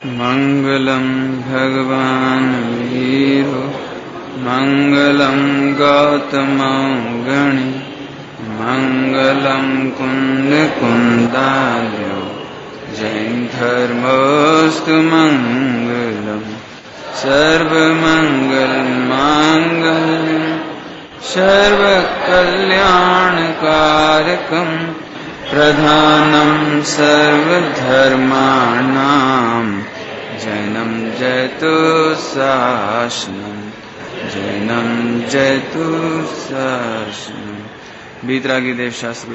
मंगलम भगवान वीरो मंगलम गौतमौगणि मंगलम कुंद कुंदार्यो जैन धर्मोस्तु मंगलम सर्वमंगल मांगल्यम सर्वकल्याणकारकम प्रधानम सर्वधर्माणां जैनं जयतु शासनम जैनं जयतु शासनम। बीतरागी देव शास्त्र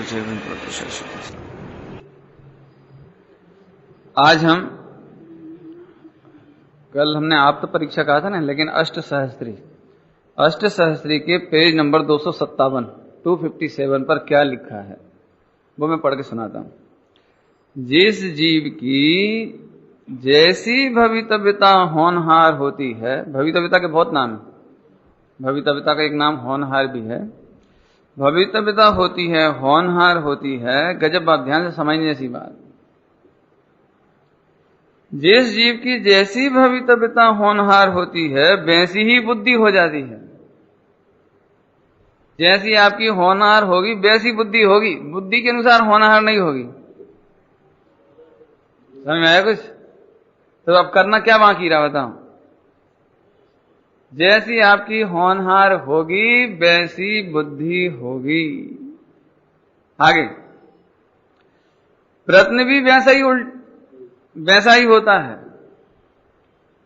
आज हम कल हमने आप तो परीक्षा कहा था ना, लेकिन अष्ट सहस्त्री के पेज नंबर 257 पर क्या लिखा है वो मैं पढ़ के सुनाता हूं। जिस जीव की जैसी भवितव्यता होनहार होती है, भवितव्यता के बहुत नाम है, भवितव्यता का एक नाम होनहार भी है। भवितव्यता होती है, होनहार होती है, गजब बात, ध्यान से समझने जैसी बात। जिस जीव की जैसी भवितव्यता होनहार होती है वैसी ही बुद्धि हो जाती है। जैसी आपकी होनहार होगी वैसी बुद्धि होगी, बुद्धि के अनुसार होनहार नहीं होगी। समझ में आया कुछ? तो अब करना क्या बाकी रहा बताओ। जैसी आपकी होनहार होगी वैसी बुद्धि होगी। आगे प्रयत्न भी वैसा ही होता है,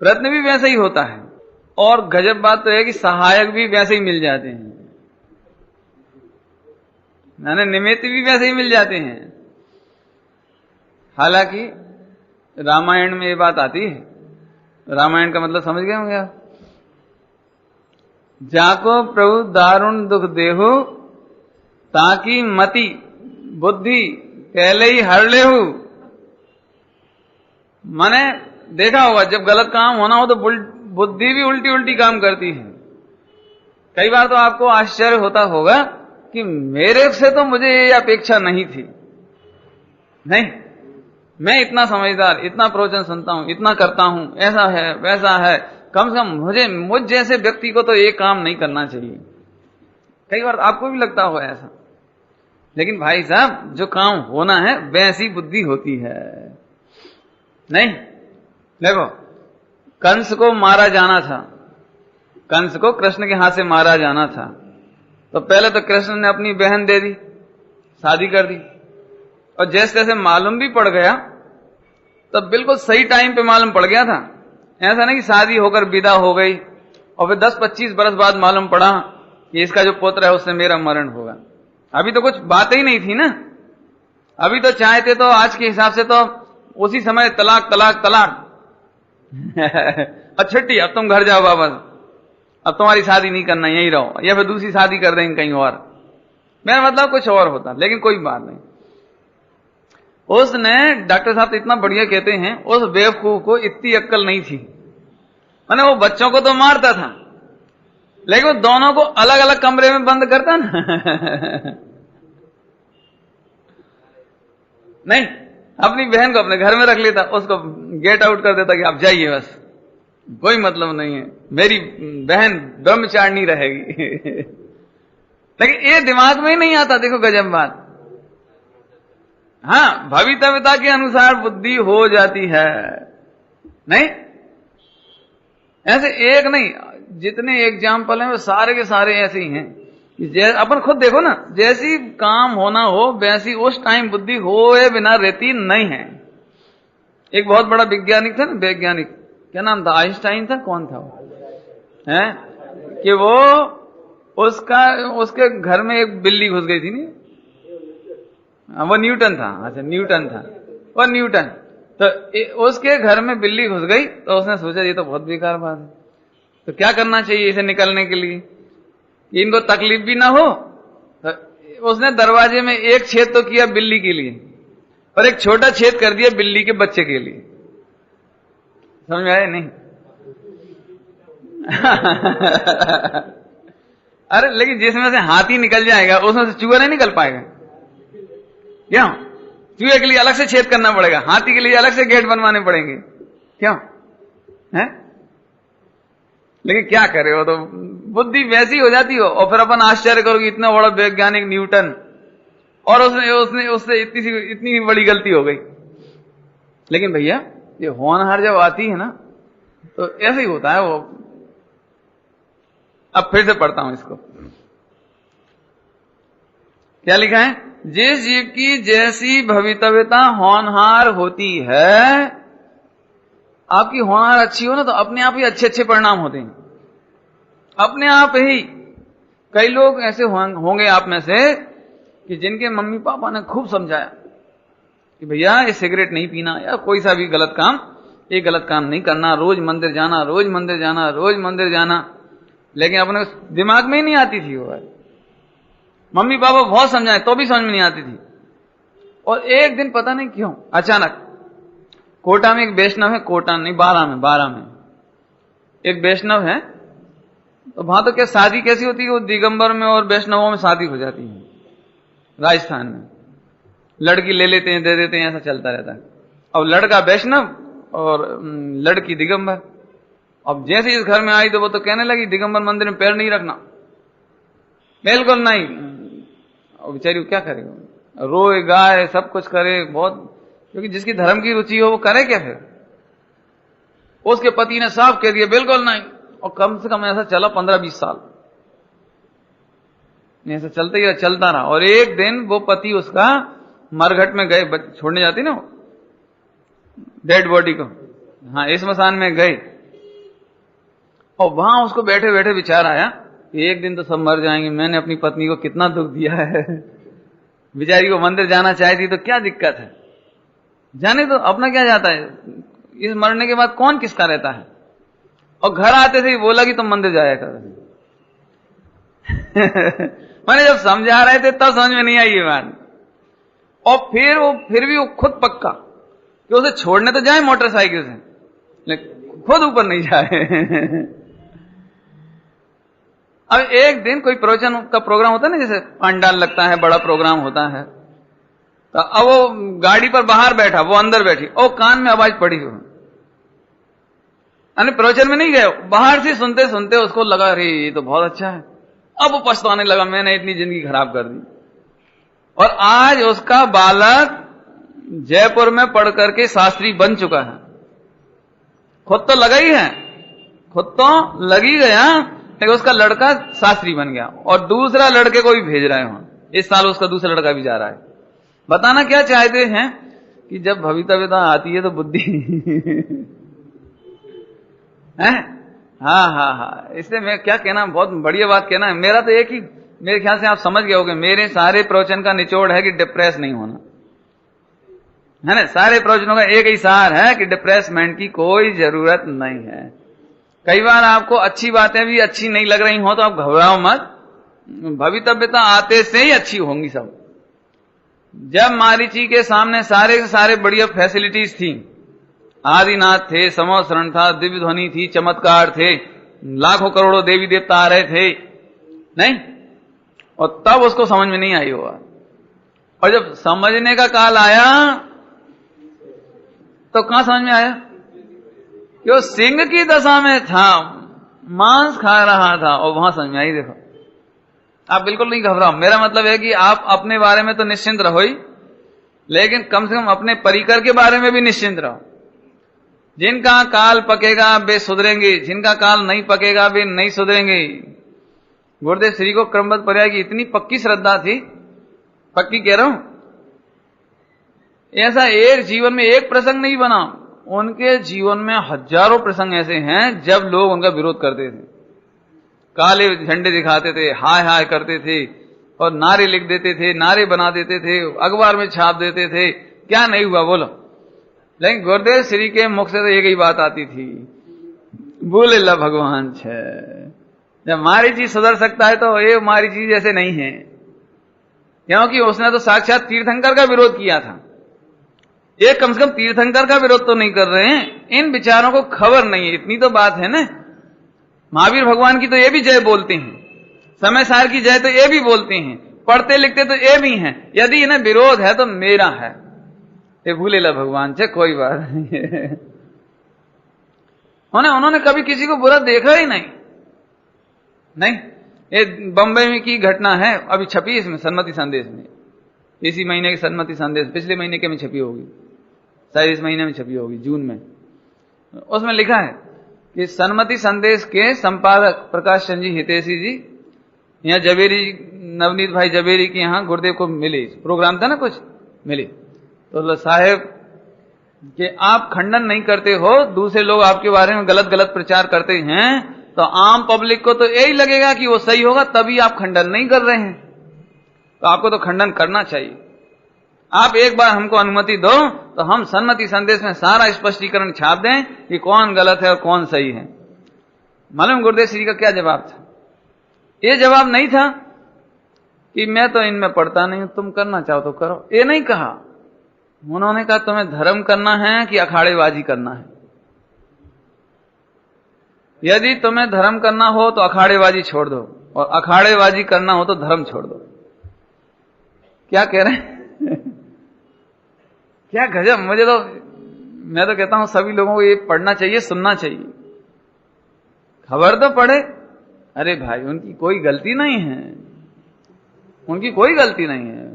प्रयत्न भी वैसा ही होता है। और गजब बात तो है कि सहायक भी वैसे ही मिल जाते हैं, मैंने निमित्त भी वैसे ही मिल जाते हैं। हालांकि रामायण में ये बात आती है, रामायण का मतलब समझ गए होंगे आप। जाको प्रभु दारुण दुख देहु ताकि मति बुद्धि पहले ही हर लेहु। माने देखा होगा जब गलत काम होना हो तो बुद्धि भी उल्टी उल्टी काम करती है। कई बार तो आपको आश्चर्य होता होगा कि मेरे से तो मुझे ये अपेक्षा नहीं थी। नहीं, मैं इतना समझदार, इतना प्रवचन सुनता हूं, इतना करता हूं, ऐसा है वैसा है, कम से कम मुझ जैसे व्यक्ति को तो ये काम नहीं करना चाहिए। कई बार आपको भी लगता होगा ऐसा। लेकिन भाई साहब जो काम होना है वैसी बुद्धि होती है। नहीं, देखो कंस को मारा जाना था, कंस को कृष्ण के हाथ से मारा जाना था, तो पहले तो कृष्ण ने अपनी बहन दे दी, शादी कर दी। और जैसे जैसे मालूम भी पड़ गया तब बिल्कुल सही टाइम पे मालूम पड़ गया था। ऐसा नहीं कि शादी होकर विदा हो गई और फिर 10-25 बरस बाद मालूम पड़ा कि इसका जो पुत्र है उससे मेरा मरण होगा। अभी तो कुछ बात ही नहीं थी ना। अभी तो चाहते तो आज के हिसाब से तो उसी समय तलाक तलाक तलाक और छुट्टी, अब तुम घर जाओ वापस, अब तुम्हारी शादी नहीं करना, यहीं रहो, या फिर दूसरी शादी कर देंगे कहीं और। मेरा मतलब कुछ और होता, लेकिन कोई बात नहीं। उसने, डॉक्टर साहब तो इतना बढ़िया कहते हैं, उस बेवकूफ को इतनी अक्ल नहीं थी। माने वो बच्चों को तो मारता था लेकिन वो दोनों को अलग अलग कमरे में बंद करता ना नहीं, अपनी बहन को अपने घर में रख लेता, उसको गेट आउट कर देता कि आप जाइए, बस कोई मतलब नहीं है, मेरी बहन ब्रह्मचारिणी रहेगी लेकिन ये दिमाग में ही नहीं आता। देखो गजब बात। हाँ, भवितव्यता के अनुसार बुद्धि हो जाती है। नहीं, ऐसे एक नहीं, जितने एग्जाम्पल हैं वो सारे के सारे ऐसे ही हैं। अपन खुद देखो ना, जैसी काम होना हो वैसी उस टाइम बुद्धि होए बिना रहती नहीं है। एक बहुत बड़ा वैज्ञानिक था ना, वैज्ञानिक क्या नाम था, आइंस्टाइन था, कौन था वो, है कि वो उसके घर में एक बिल्ली घुस गई थी नहीं, वो न्यूटन था। अच्छा, न्यूटन था वो, न्यूटन। तो उसके घर में बिल्ली घुस गई तो उसने सोचा ये तो बहुत बेकार बात है, तो क्या करना चाहिए इसे निकलने के लिए, इनको तकलीफ भी ना हो। तो उसने दरवाजे में एक छेद तो किया बिल्ली के लिए और एक छोटा छेद कर दिया बिल्ली के बच्चे के लिए। समझ में आया नहीं? अरे लेकिन जिसमें से हाथी निकल जाएगा उसमें से चूहा नहीं निकल पाएगा क्या? चूहे के लिए अलग से छेद करना पड़ेगा, हाथी के लिए अलग से गेट बनवाने पड़ेंगे। क्यों है? लेकिन क्या करे, वो तो बुद्धि वैसी हो जाती हो। और फिर अपन आश्चर्य करो कि इतना बड़ा वैज्ञानिक न्यूटन, और उससे इतनी बड़ी गलती हो गई। लेकिन भैया ये होनहार जब आती है ना तो ऐसे ही होता है वो। अब फिर से पढ़ता हूं इसको, क्या लिखा है? जिस जीव की जैसी भवितव्यता होनहार होती है, आपकी होनहार अच्छी हो ना तो अपने आप ही अच्छे अच्छे परिणाम होते हैं, अपने आप ही। कई लोग ऐसे होंगे आप में से कि जिनके मम्मी पापा ने खूब समझाया कि भैया ये सिगरेट नहीं पीना या कोई सा भी गलत काम, ये गलत काम नहीं करना, रोज मंदिर जाना, रोज मंदिर जाना, रोज मंदिर जाना। लेकिन अपने दिमाग में ही नहीं आती थी वो बात। मम्मी पापा बहुत समझाए तो भी समझ में नहीं आती थी। और एक दिन पता नहीं क्यों अचानक कोटा में एक वैष्णव है, कोटा नहीं बारह में एक वैष्णव है। तो वहां तो क्या शादी कैसी होती है, वो दिगंबर में और वैष्णवों में शादी हो जाती है राजस्थान में। लड़की ले लेते हैं, दे देते हैं, ऐसा चलता रहता है। अब लड़का वैष्णव और लड़की दिगंबर। अब जैसे इस घर में आई तो वो तो कहने लगी दिगंबर मंदिर में पैर नहीं रखना, बिल्कुल नहीं। और बेचारी क्या करेगा, रोए गाए सब कुछ करे बहुत, क्योंकि जिसकी धर्म की रुचि हो वो करे क्या फिर। उसके पति ने साफ कह दिया बिल्कुल नहीं। और कम से कम ऐसा चला 15-20 साल, ऐसा चलते ही चलता रहा। और एक दिन वो पति उसका मरघट में गए, छोड़ने जाती ना डेड बॉडी को, हाँ इस मसान में गए। और वहां उसको बैठे बैठे विचार आया कि एक दिन तो सब मर जाएंगे, मैंने अपनी पत्नी को कितना दुख दिया है। बेचारी को मंदिर जाना चाहती तो क्या दिक्कत है, जाने तो, अपना क्या जाता है, इस मरने के बाद कौन किसका रहता है। और घर आते थे बोला कि तुम मंदिर जाया कर। मैंने जब समझा रहे थे तब समझ में नहीं आई ये बात। और फिर भी वो खुद पक्का कि उसे छोड़ने तो जाए मोटरसाइकिल से, लेकिन खुद ऊपर नहीं जाए। अब एक दिन कोई प्रवचन का प्रोग्राम होता है ना, जैसे पंडाल लगता है, बड़ा प्रोग्राम होता है, तो अब वो गाड़ी पर बाहर बैठा, वो अंदर बैठी, और कान में आवाज पड़ी हो, यानी प्रवचन में नहीं गए, बाहर से सुनते सुनते उसको लगा अरे ये तो बहुत अच्छा है। अब वो पछताने लगा, मैंने इतनी जिंदगी खराब कर दी। और आज उसका बालक जयपुर में पढ़ करके शास्त्री बन चुका है। खुद तो लगा ही है, खुद तो लगी गया, लेकिन उसका लड़का शास्त्री बन गया और दूसरा लड़के को भी भेज रहे हैं। इस साल उसका दूसरा लड़का भी जा रहा है। बताना क्या चाहते हैं कि जब भवितव्यता आती है तो बुद्धि है। हाँ, इसलिए मैं क्या कहना, बहुत बढ़िया बात कहना है मेरा तो एक ही, मेरे ख्याल से आप समझ गए होंगे, मेरे सारे प्रवचन का निचोड़ है कि डिप्रेस नहीं होना, है ना। सारे प्रवचनों का एक ही सार है कि डिप्रेसमेंट की कोई जरूरत नहीं है। कई बार आपको अच्छी बातें भी अच्छी नहीं लग रही हो तो आप घबराओ मत, भवितव्यता आते से ही अच्छी होंगी सब। जब मारीची के सामने सारे के सारे बढ़िया फैसिलिटीज थी, आदिनाथ थे, समोसरण था, दिव्य ध्वनि थी, चमत्कार थे, लाखों करोड़ों देवी देवता आ रहे थे, नहीं, और तब उसको समझ में नहीं आई होगा। और जब समझने का काल आया तो कहां समझ में आया कि वो सिंह की दशा में था, मांस खा रहा था, और वहां समझ में आई। देखो आप बिल्कुल नहीं घबराओ, मेरा मतलब है कि आप अपने बारे में तो निश्चिंत रहो ही, लेकिन कम से कम अपने परिकर के बारे में भी निश्चिंत रहो। जिनका काल पकेगा वे सुधरेंगे, जिनका काल नहीं पकेगा वे नहीं सुधरेंगे। गुरुदेव श्री को क्रमबद्ध पर्याय की इतनी पक्की श्रद्धा थी, पक्की कह रहा हूं, ऐसा एक जीवन में एक प्रसंग नहीं बना, उनके जीवन में हजारों प्रसंग ऐसे हैं जब लोग उनका विरोध करते थे, काले झंडे दिखाते थे, हाय हाय करते थे, और नारे लिख देते थे, नारे बना देते थे, अखबार में छाप देते थे, क्या नहीं हुआ बोलो। लेकिन गुरुदेव श्री के मुख से तो एक ही बात आती थी, बोले ला भगवान छे। जब मारी चीज सुधर सकता है तो ये मारी चीज जैसे नहीं है, क्योंकि उसने तो साक्षात तीर्थंकर का विरोध किया था। ये कम से कम तीर्थंकर का विरोध तो नहीं कर रहे हैं, इन विचारों को खबर नहीं है, इतनी तो बात है ना। महावीर भगवान की तो ये भी जय बोलते हैं, समय सार की जय तो ये भी बोलते हैं, पढ़ते लिखते तो ये भी हैं। यदि इन्हें विरोध है तो मेरा है, ये भूले ला भगवान से कोई बात नहीं है। उन्होंने कभी किसी को बुरा देखा ही नहीं। ये बंबई में की घटना है, अभी छपी इसमें सन्मति संदेश में, इसी महीने के सन्मति संदेश, पिछले महीने के में छपी होगी, शायद इस महीने में छपी होगी, जून में। उसमें लिखा है कि सन्मति संदेश के संपादक प्रकाश चंद जी हितैषी जी यहाँ जवेरी, नवनीत भाई जवेरी के यहाँ गुरुदेव को मिले, प्रोग्राम था ना कुछ, मिले तो साहेब कि आप खंडन नहीं करते हो, दूसरे लोग आपके बारे में गलत गलत प्रचार करते हैं, तो आम पब्लिक को तो यही लगेगा कि वो सही होगा, तभी आप खंडन नहीं कर रहे हैं, तो आपको तो खंडन करना चाहिए। आप एक बार हमको अनुमति दो तो हम सन्मति संदेश में सारा स्पष्टीकरण छाप दें कि कौन गलत है और कौन सही है। मालूम गुरुदेव श्री का क्या जवाब था? ये जवाब नहीं था कि मैं तो इनमें पढ़ता नहीं हूं, तुम करना चाहो तो करो, ये नहीं कहा। उन्होंने कहा तुम्हें धर्म करना है कि अखाड़ेबाजी करना है? यदि तुम्हें धर्म करना हो तो अखाड़ेबाजी छोड़ दो, और अखाड़ेबाजी करना हो तो धर्म छोड़ दो। क्या कह रहे हैं? क्या गजब! मैं तो कहता हूं सभी लोगों को ये पढ़ना चाहिए, सुनना चाहिए, खबर तो पढ़े। अरे भाई, उनकी कोई गलती नहीं है, उनकी कोई गलती नहीं है।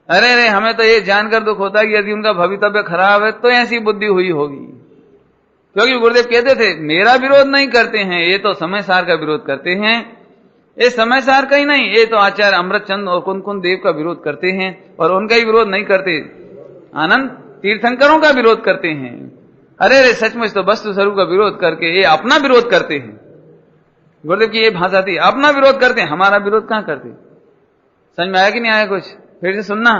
अरे हमें तो ये जानकर दुख होता है कि यदि उनका भवितव्य खराब है तो ऐसी बुद्धि हुई होगी, क्योंकि गुरुदेव कहते थे मेरा विरोध नहीं करते हैं, ये तो समय सार का विरोध करते हैं। ये समय सार का ही नहीं, ये तो आचार्य अमृतचंद और कुंद देव का विरोध करते हैं, और उनका ही विरोध नहीं करते, आनंद तीर्थंकरों का विरोध करते हैं। अरे सचमुच तो वस्तु स्वरूप का विरोध करके ये अपना विरोध करते हैं। गुरुदेव की ये भाषा थी, अपना विरोध करते हैं, हमारा विरोध कहां करते? समझ में आया कि नहीं आया? कुछ फिर से सुनना।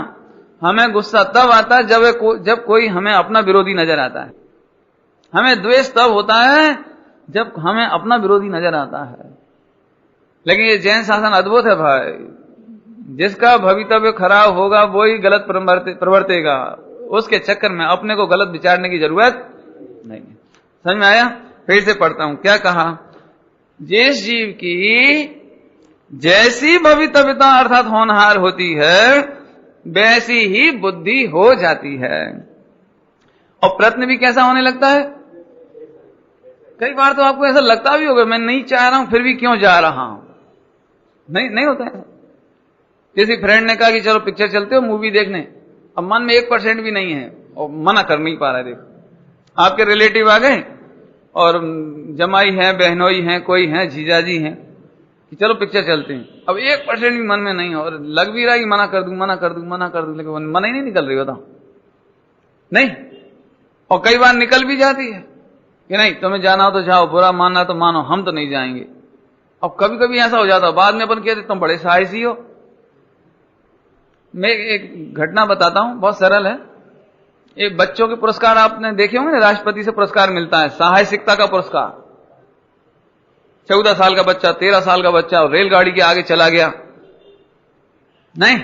हमें गुस्सा तब आता है जब कोई हमें अपना विरोधी नजर आता है। हमें द्वेष तब होता है जब हमें अपना विरोधी नजर आता है। लेकिन ये जैन शासन अद्भुत है भाई, जिसका भवितव्य खराब होगा वही गलत प्रवर्तेगा, उसके चक्कर में अपने को गलत विचारने की जरूरत नहीं है। समझ में आया? फिर से पढ़ता हूं, क्या कहा? जिस जीव की जैसी भवितव्यता अर्थात होनहार होती है वैसी ही बुद्धि हो जाती है, और प्रयत्न भी कैसा होने लगता है? कई बार तो आपको ऐसा लगता भी होगा मैं नहीं चाह रहा हूं फिर भी क्यों जा रहा हूं। नहीं होता है। किसी फ्रेंड ने कहा कि चलो पिक्चर चलते हो मूवी देखने, अब मन में 1% भी नहीं है और मना कर नहीं पा रहा है। देखो आपके रिलेटिव आ गए और जमाई है, बहनोई है, कोई है, जीजाजी हैं कि चलो पिक्चर चलते हैं, अब 1% भी मन में नहीं है, और लग भी रहा है कि मना कर दूं, लेकिन मन ही नहीं निकल रही, बताओ नहीं। और कई बार निकल भी जाती है कि नहीं तुम्हें जाना हो तो जाओ, बुरा मानना तो मानो, हम तो नहीं जाएंगे। अब कभी कभी ऐसा हो जाता है, बाद में अपन कहते तुम बड़े साहसी हो। मैं एक घटना बताता हूं, बहुत सरल है। एक बच्चों के पुरस्कार आपने देखे होंगे ना, राष्ट्रपति से पुरस्कार मिलता है, साहसिकता का पुरस्कार। 14 साल का बच्चा, 13 साल का बच्चा रेलगाड़ी के आगे चला गया, नहीं,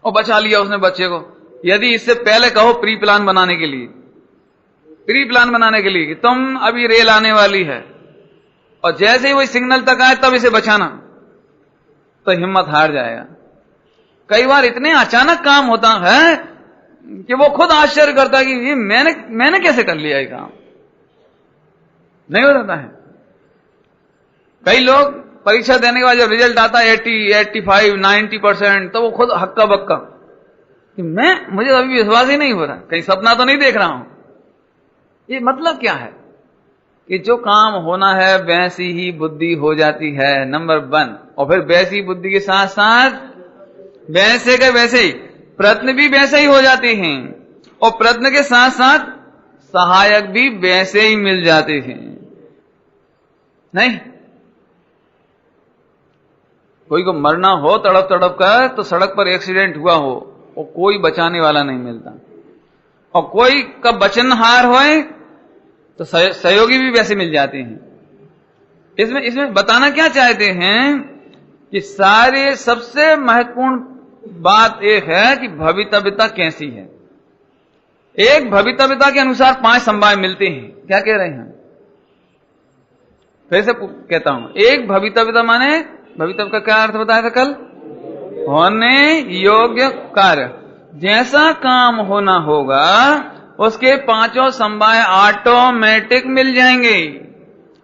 और बचा लिया उसने बच्चे को। यदि इससे पहले कहो प्री प्लान बनाने के लिए कि तुम अभी रेल आने वाली है और जैसे ही वही सिग्नल तक आए तब इसे बचाना, तो हिम्मत हार जाएगा। कई बार इतने अचानक काम होता है कि वो खुद आश्चर्य करता है कि ये मैंने कैसे कर लिया ये काम। नहीं हो जाता है। कई लोग परीक्षा देने के बाद जब रिजल्ट आता है 80, 85, 90%, तो वो खुद हक्का बक्का कि मुझे अभी विश्वास ही नहीं हो रहा, कहीं सपना तो नहीं देख रहा हूं। ये मतलब क्या है कि जो काम होना है वैसी ही बुद्धि हो जाती है, नंबर 1। और फिर वैसी बुद्धि के साथ साथ वैसे के वैसे ही प्रयत्न भी वैसे ही हो जाते हैं, और प्रयत्न के साथ साथ सहायक भी वैसे ही मिल जाते हैं। नहीं, कोई को मरना हो तड़प कर तो सड़क पर एक्सीडेंट हुआ हो और कोई बचाने वाला नहीं मिलता, और कोई का बचनहार होए तो सहयोगी भी वैसे मिल जाते हैं। इसमें बताना क्या चाहते हैं कि सारे सबसे महत्वपूर्ण बात एक है कि भवितव्यता कैसी है। एक भवितव्यता के अनुसार 5 संभाव मिलते हैं। क्या कह रहे हैं? फिर से कहता हूं, एक भवितव्यता माने, भवितव्य का क्या अर्थ बताया था कल? होने योग्य कार्य। जैसा काम होना होगा उसके पांचों समवाय ऑटोमेटिक मिल जाएंगे,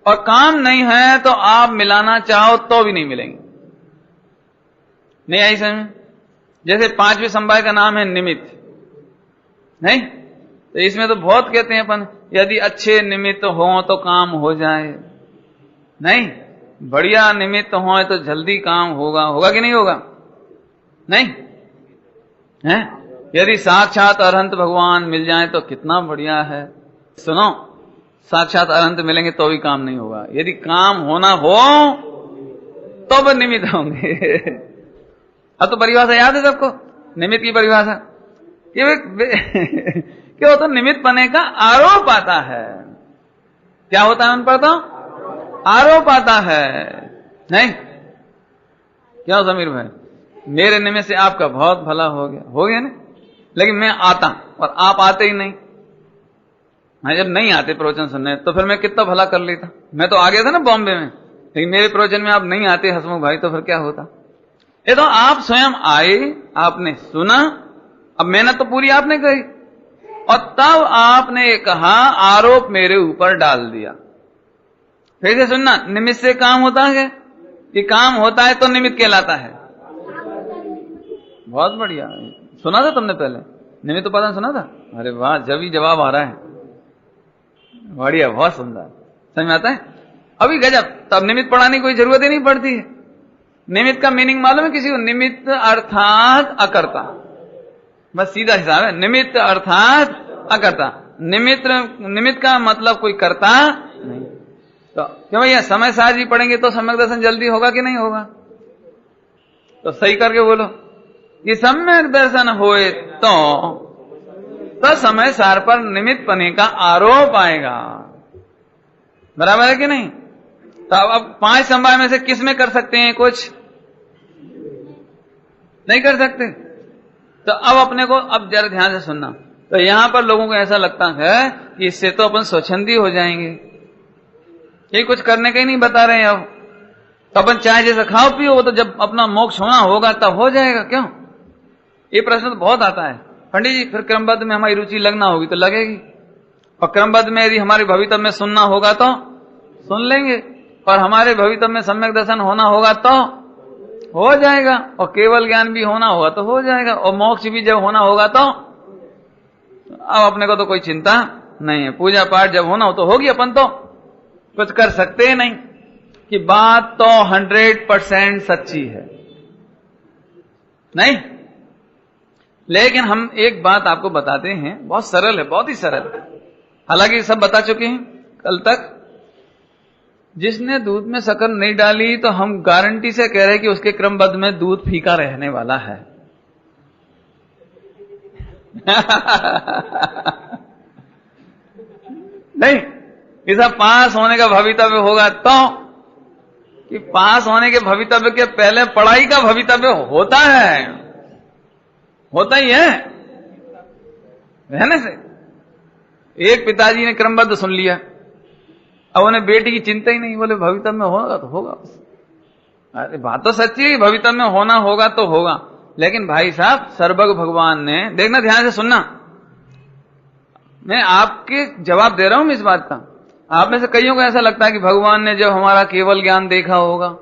और काम नहीं है तो आप मिलाना चाहो तो भी नहीं मिलेंगे। नहीं आई समझ? जैसे पांचवें समवाय का नाम है निमित्त, नहीं? तो इसमें तो बहुत कहते हैं अपन, यदि अच्छे निमित्त हो तो काम हो जाए, नहीं? बढ़िया निमित्त हो तो जल्दी काम होगा, होगा कि नहीं होगा? नहीं है? यदि साक्षात अरहंत भगवान मिल जाए तो कितना बढ़िया है। सुनो, साक्षात अरहंत मिलेंगे तो भी काम नहीं होगा। यदि काम होना हो तो वो निमित्त होंगे। अब तो परिभाषा याद है सबको, निमित्त की परिभाषा कि वो तो निमित्त बने का आरोप आता है। क्या होता है उन पर? तो आरोप आता है, नहीं? क्या समीर भाई, मेरे निमित्त से आपका बहुत भला हो गया ना, लेकिन मैं आता और आप आते ही नहीं। मैं जब नहीं आते प्रवचन सुनने तो फिर मैं कितना भला कर लेता। मैं तो आ गया था ना बॉम्बे में, लेकिन मेरे प्रवचन में आप नहीं आते हसमुख भाई, तो फिर क्या होता? ये तो आप स्वयं आए, आपने सुना, अब मेहनत तो पूरी आपने करी, और तब आपने कहा, आरोप मेरे ऊपर डाल दिया। फिर से सुनना, निमित्त से काम होता है कि काम होता है तो निमित्त कहलाता है। बहुत बढ़िया, सुना था तुमने पहले निमित्त उपादान सुना था? अरे वाह, जब ही जवाब आ रहा है, बढ़िया, बहुत सुंदर, समझ में आता है अभी, गजब। तब निमित्त पढ़ाने की कोई जरूरत ही नहीं पड़ती है। निमित्त का मीनिंग मालूम है किसी को? निमित्त अर्थात अकर्ता, बस सीधा हिसाब है। निमित्त अर्थात अकर्ता, निमित्त का मतलब कोई कर्ता नहीं। तो क्यों भैया, समय सार जी पढ़ेंगे तो सम्यक दर्शन जल्दी होगा कि नहीं होगा? तो सही करके बोलो कि सम्यक दर्शन होए तो समय सार पर निमित्त बने का आरोप आएगा। बराबर है कि नहीं? तो अब 5 समवाय में से किस में कर सकते हैं? कुछ नहीं कर सकते। तो अब अपने को, अब जरा ध्यान से सुनना, तो यहां पर लोगों को ऐसा लगता है कि इससे तो अपन स्वच्छंदी हो जाएंगे, ये कुछ करने का ही नहीं बता रहे हैं। अब तो अपन चाहे जैसे खाओ पियो, वो तो जब अपना मोक्ष होना होगा तब हो जाएगा। क्यों? ये प्रश्न तो बहुत आता है। पंडित जी, फिर क्रमबद्ध में हमारी रुचि लगना होगी तो लगेगी, और क्रमबद्ध में यदि हमारे भवितव्य में सुनना होगा तो सुन लेंगे, और हमारे भवितव्य में सम्यक दर्शन होना होगा तो हो जाएगा, और केवल ज्ञान भी होना होगा तो हो जाएगा, और मोक्ष भी जब होना होगा तो अब अपने को तो कोई चिंता नहीं है। पूजा पाठ जब होना हो तो होगी, अपन तो कुछ कर सकते नहीं। कि बात तो 100% सच्ची है, नहीं? लेकिन हम एक बात आपको बताते हैं, बहुत सरल है, बहुत ही सरल, हालांकि सब बता चुके हैं कल तक। जिसने दूध में शक्कर नहीं डाली तो हम गारंटी से कह रहे हैं कि उसके क्रमबद्ध में दूध फीका रहने वाला है। नहीं, इसका पास होने का भवितव्य होगा तो, कि पास होने के भवितव्य के पहले पढ़ाई का भवितव्य होता है, होता ही है रहने से। एक पिताजी ने क्रमबद्ध सुन लिया, अब उन्हें बेटी की चिंता ही नहीं, बोले भवितव्य में होगा तो होगा। अरे बात तो सच्ची है, भवितव्य में होना होगा तो होगा, लेकिन भाई साहब सर्वज्ञ भगवान ने, देखना ध्यान से सुनना, मैं आपके जवाब दे रहा हूं मैं इस बात का। आप में से कईयों को ऐसा लगता है कि भगवान ने जब हमारा केवल ज्ञान देखा होगा,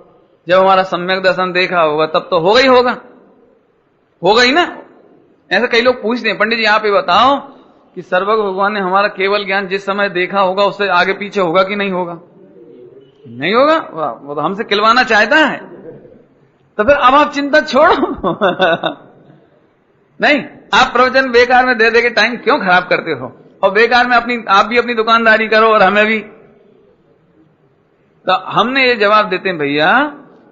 जब हमारा सम्यक दर्शन देखा होगा, तब तो होगा ही होगा, होगा ही ना। ऐसा कई लोग पूछते हैं, पंडित जी आप ये बताओ कि सर्वज्ञ भगवान ने हमारा केवल ज्ञान जिस समय देखा होगा उससे आगे पीछे होगा कि नहीं होगा? नहीं होगा। वो तो हमसे खिलवाना चाहता है, तो फिर अब आप चिंता छोड़ो। नहीं, आप प्रवचन बेकार में दे दे के टाइम क्यों खराब करते हो, और बेकार में आप भी अपनी दुकानदारी करो और हमें भी। तो हमने ये जवाब देते हैं, भैया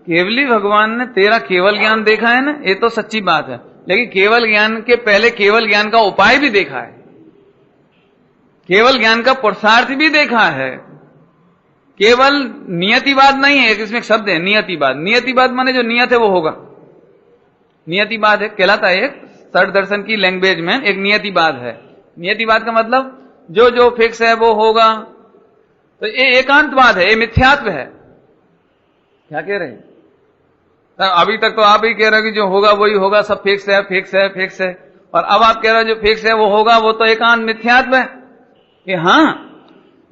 केवली भगवान ने तेरा केवल ज्ञान देखा है ना, ये तो सच्ची बात है, लेकिन केवल ज्ञान के पहले केवल ज्ञान का उपाय भी देखा है, केवल ज्ञान का पुरुषार्थ भी देखा है। केवल नियतिवाद नहीं है, इसमें एक शब्द है नियतिवाद। नियतिवाद माने जो नियत है वो होगा, नियतिवाद है कहलाता है, एक षड दर्शन की लैंग्वेज में एक नियतिवाद है। नियतिवाद का मतलब जो जो फिक्स है वो होगा, तो ये एकांतवाद है, ये मिथ्यात्व है। क्या कह रहे हैं? अभी तक तो आप ही कह रहे हो कि जो होगा वही होगा, सब फिक्स है फिक्स है फिक्स है, और अब आप कह रहे हो जो फिक्स है वो होगा, वो तो एकांत मिथ्यात्व है। कि हाँ,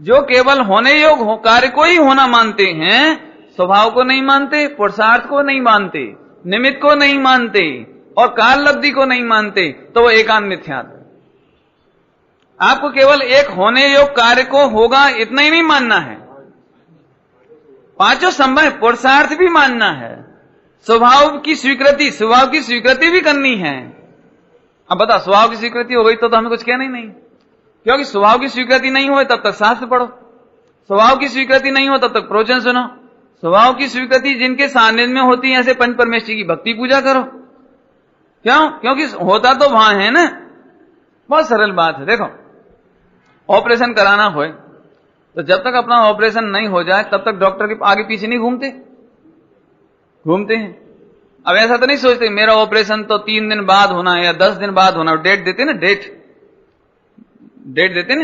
जो केवल होने योग्य कार्य को ही होना मानते हैं, स्वभाव को नहीं मानते, पुरुषार्थ को नहीं मानते, निमित्त को नहीं मानते और काल लब्धि को नहीं मानते, तो वो एकांत मिथ्यात्व है। आपको केवल एक होने योग्य कार्य को होगा इतना ही नहीं मानना है, पांचों संभव पुरुषार्थ भी मानना है, स्वभाव की स्वीकृति भी करनी है। अब बता, स्वभाव की स्वीकृति हो गई तो हमें कुछ कहना ही नहीं, क्योंकि स्वभाव की स्वीकृति नहीं हो तब तक शास्त्र पढ़ो, स्वभाव की स्वीकृति नहीं हो तब तक प्रवचन सुनो, स्वभाव की स्वीकृति जिनके सानिध्य में होती है ऐसे पंच परमेश्वर की भक्ति पूजा करो। क्यों? क्योंकि होता तो वहां है ना। बहुत सरल बात है। देखो, ऑपरेशन कराना हो तो जब तक अपना ऑपरेशन नहीं हो जाए तब तक डॉक्टर के आगे पीछे नहीं घूमते हैं। अब ऐसा तो नहीं सोचते मेरा ऑपरेशन तो 3 दिन बाद होना है या 10 दिन बाद होना है। डेट देते ना, डेट देते ना,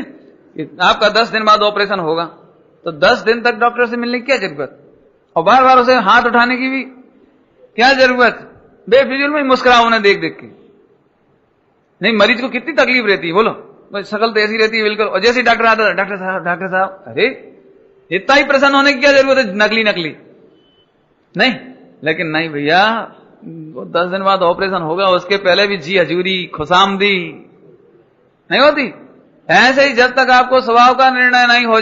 आपका 10 दिन बाद ऑपरेशन होगा, तो 10 दिन तक डॉक्टर से मिलने की क्या जरूरत, और बार बार उसे हाथ उठाने की भी क्या जरूरत, बेफिजूल में मुस्कुराओ उन्हें देख देख के। नहीं, मरीज को कितनी तकलीफ रहती है, बोलो, शकल तो ऐसी रहती है बिल्कुल, और जैसे डॉक्टर आता है, डॉक्टर साहब, अरे इतना ही प्रसन्न होने की क्या जरूरत है, नकली नहीं। लेकिन नहीं भैया, 10 दिन बाद ऑपरेशन होगा, उसके पहले भी जी हजूरी खुशामदी नहीं होती। ऐसे ही जब तक आपको स्वभाव का निर्णय नहीं हो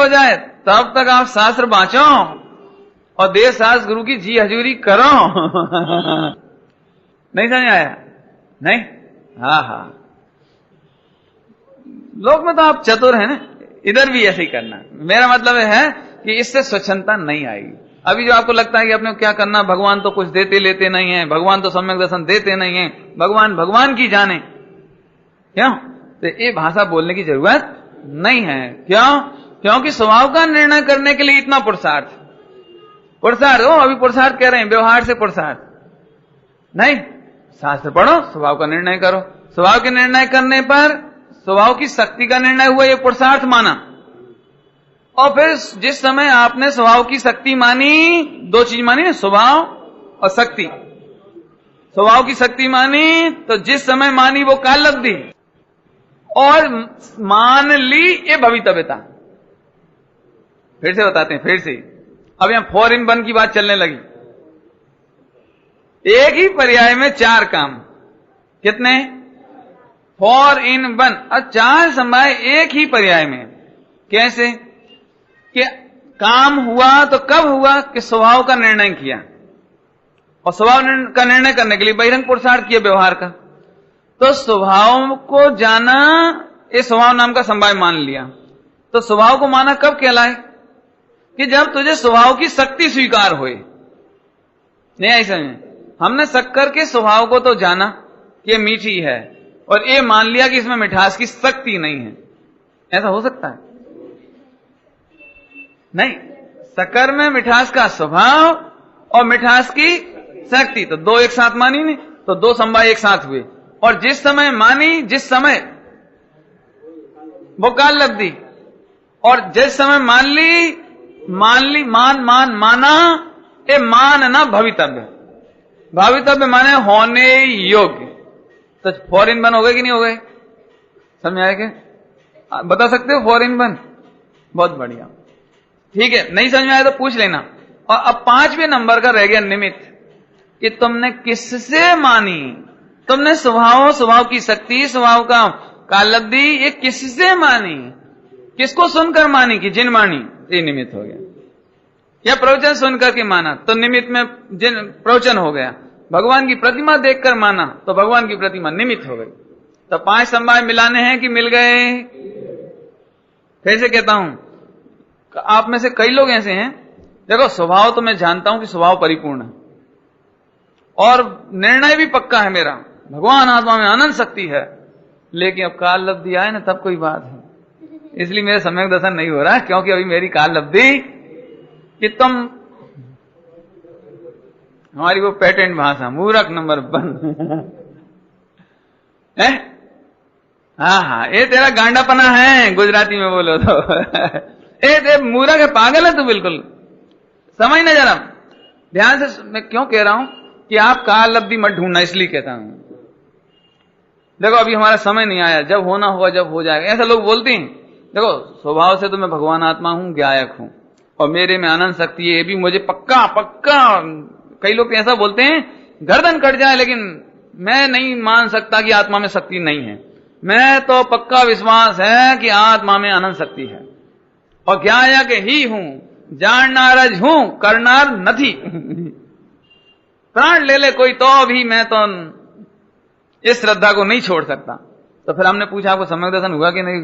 जाए तब तक आप शास्त्र बांचो और देव शास्त्र गुरु की जी हजूरी करो। नहीं समझ आया? नहीं, हाँ, लोक में तो आप चतुर है ना, इधर भी ऐसे ही करना। मेरा मतलब है कि इससे स्वच्छंदता नहीं आएगी। अभी जो आपको लगता है कि अपने क्या करना, भगवान तो कुछ देते लेते नहीं है, भगवान तो सम्यक दर्शन देते नहीं है, भगवान की जाने, क्यों? तो ये भाषा बोलने की जरूरत नहीं है। क्यों? क्योंकि स्वभाव का निर्णय करने के लिए इतना पुरुषार्थ हो, अभी पुरुषार्थ कह रहे हैं, व्यवहार से पुरुषार्थ नहीं। शास्त्र पढ़ो, स्वभाव का निर्णय करो। स्वभाव के निर्णय करने पर स्वभाव की शक्ति का निर्णय हुआ, ये पुरुषार्थ माना। और फिर जिस समय आपने स्वभाव की शक्ति मानी, 2 चीज मानी ना, स्वभाव और शक्ति। स्वभाव की शक्ति मानी तो जिस समय मानी वो काल लब्धि, और मान ली ये भवितव्यता। फिर से बताते हैं, फिर से। अब यहां 4 in 1 की बात चलने लगी। एक ही पर्याय में 4 काम। कितने? 4 in 1। और 4 संभाय एक ही पर्याय में। कैसे? कि काम हुआ तो कब हुआ कि स्वभाव का निर्णय किया, और स्वभाव का निर्णय करने के लिए बहिरंग पुरुषार्थ किया व्यवहार का। तो स्वभाव को जाना, ये स्वभाव नाम का संभाय मान लिया। तो स्वभाव को माना कब कहलाए? कि जब तुझे स्वभाव की शक्ति स्वीकार होए। नहीं ऐसा नहीं, हमने शक्कर के स्वभाव को तो जाना कि ये मीठी है, और ये मान लिया कि इसमें मिठास की शक्ति नहीं है। ऐसा हो सकता है? नहीं। शक्कर में मिठास का स्वभाव और मिठास की शक्ति, तो 2 एक साथ मानी नहीं, तो 2 संभाय एक साथ हुए। और जिस समय मानी, जिस समय वो काल लब्धि, और जिस समय माना, ये मानना भवितव्य माने होने योग्य। तो 4 in 1 हो गए कि नहीं हो गए? समझ आए क्या? बता सकते हो 4 in 1? बहुत बढ़िया, ठीक है। नहीं समझ में आया तो पूछ लेना। और अब 5वें नंबर का रह गया निमित्त, कि तुमने किससे मानी। तुमने स्वभाव की शक्ति, स्वभाव का काल लब्धि, ये किससे मानी, किसको सुनकर मानी? कि जिन मानी, ये निमित्त हो गया। या प्रवचन सुनकर के माना तो निमित्त में जिन प्रवचन हो गया। भगवान की प्रतिमा देखकर माना तो भगवान की प्रतिमा निमित्त हो गई। तो 5 संभाय मिलाने हैं कि मिल गए? फिर से कहता हूं, आप में से कई लोग ऐसे हैं, देखो स्वभाव तो मैं जानता हूं कि स्वभाव परिपूर्ण है, और निर्णय भी पक्का है मेरा, भगवान आत्मा में अनंत शक्ति है, लेकिन अब काल लब्धि आए ना तब कोई बात है। इसलिए मेरा सम्यक दर्शन नहीं हो रहा है, क्योंकि अभी मेरी काल लब्धि कि तुम, हमारी वो पेटेंट भाषा, मूर्ख नंबर 1 है। हाँ, ये तेरा गांडापना है, गुजराती में बोलो तो। ए मूर्ख है, पागल है तू, बिल्कुल समझ ना जरा ध्यान से। मैं क्यों कह रहा हूं कि आप काल लब्धि मत ढूंढना, इसलिए कहता हूं देखो अभी हमारा समय नहीं आया, जब होना होगा जब हो जाएगा, ऐसा लोग बोलते हैं। देखो स्वभाव से तो मैं भगवान आत्मा हूं, ज्ञायक हूं, और मेरे में अनंत शक्ति है, ये भी मुझे पक्का पक्का। कई लोग ऐसा बोलते हैं गर्दन कट जाए, लेकिन मैं नहीं मान सकता कि आत्मा में शक्ति नहीं है। मैं तो पक्का विश्वास है कि आत्मा में अनंत शक्ति है, और ज्ञायक ही हूं, जाननारज हूं, करनार नथी। प्राण ले ले कोई तो भी मैं तो इस श्रद्धा को नहीं छोड़ सकता। तो फिर हमने पूछा आपको सम्यक दर्शन हुआ कि नहीं,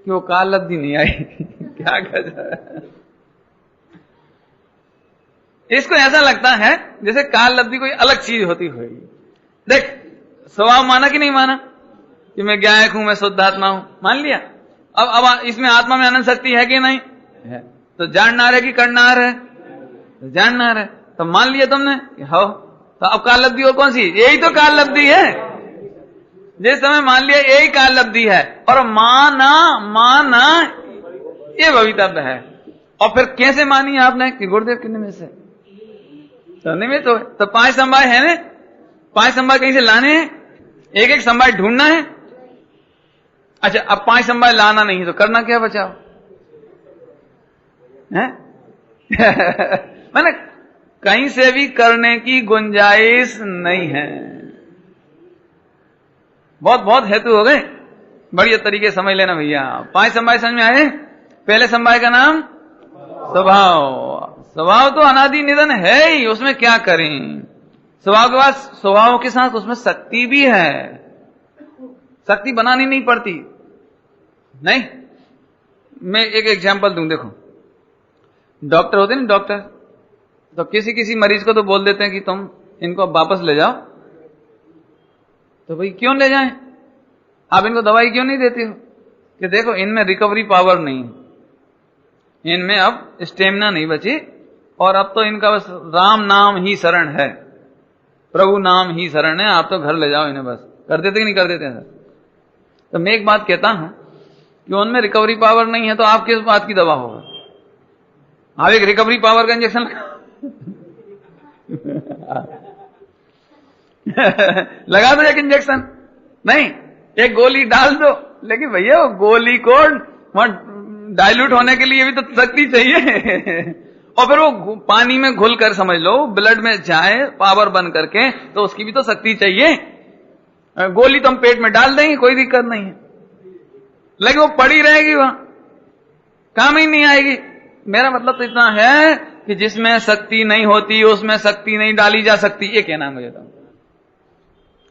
कि वो काल लब्धि नहीं आई। क्या कर, इसको ऐसा लगता है जैसे काल लब्धि कोई अलग चीज होती होगी। देख स्वभाव माना कि नहीं माना कि मैं ज्ञायक हूं, मैं शुद्ध आत्मा हूं, मान लिया। अब इसमें आत्मा में अनंत शक्ति है कि नहीं है? तो जाननार है कि करनार है? तो जाननार है, तो मान लिया तुमने हो। तो अब काल लब्धि और कौन सी? यही तो काल लब्धि है। जिस समय मान लिया यही काल लब्धि है, और माना ये भवितव्य है। और फिर कैसे मानी आपने कि गुरुदेव के निमित्त से? तो निमित्त तो 5 समवाय है ना, 5 समवाय कहीं से लाने हैं, एक एक समवाय ढूंढना है। अच्छा अब 5 समवाय लाना नहीं तो करना क्या बचाओ है? मैंने कहीं से भी करने की गुंजाइश नहीं है। बहुत हेतु हो गए, बढ़िया तरीके समझ लेना भैया। 5 समवाय समझ में आए। पहले समवाय का नाम स्वभाव। स्वभाव तो अनादि निधन है ही, उसमें क्या करें। स्वभाव के बाद स्वभाव के साथ उसमें शक्ति भी है, शक्ति बनानी नहीं पड़ती। नहीं, मैं एक एग्जांपल दूं। देखो डॉक्टर होते हैं, डॉक्टर तो किसी मरीज को तो बोल देते हैं कि तुम इनको वापस ले जाओ। तो भाई क्यों ले जाएं? आप इनको दवाई क्यों नहीं देती हो? कि देखो इनमें रिकवरी पावर नहीं, इनमें अब स्टेमिना नहीं बची, और अब तो इनका बस राम नाम ही शरण है, प्रभु नाम ही शरण है, आप तो घर ले जाओ इन्हें। बस कर देते कि नहीं कर देते सर? तो मैं एक बात कहता हूं कि उनमें रिकवरी पावर नहीं है, तो आप किस बात की दवा होगा? आप एक रिकवरी पावर का इंजेक्शन लगा दो, एक इंजेक्शन नहीं, एक गोली डाल दो। लेकिन भैया वो गोली को डाइल्यूट होने के लिए भी तो शक्ति चाहिए। और फिर वो पानी में घुल कर समझ लो ब्लड में जाए पावर बन करके, तो उसकी भी तो शक्ति चाहिए। गोली तो हम पेट में डाल देंगे, कोई दिक्कत नहीं है, लेकिन वो पड़ी रहेगी, वहां काम ही नहीं आएगी। मेरा मतलब तो इतना है कि जिसमें शक्ति नहीं होती उसमें शक्ति नहीं डाली जा सकती, ये कहना है मुझे तो।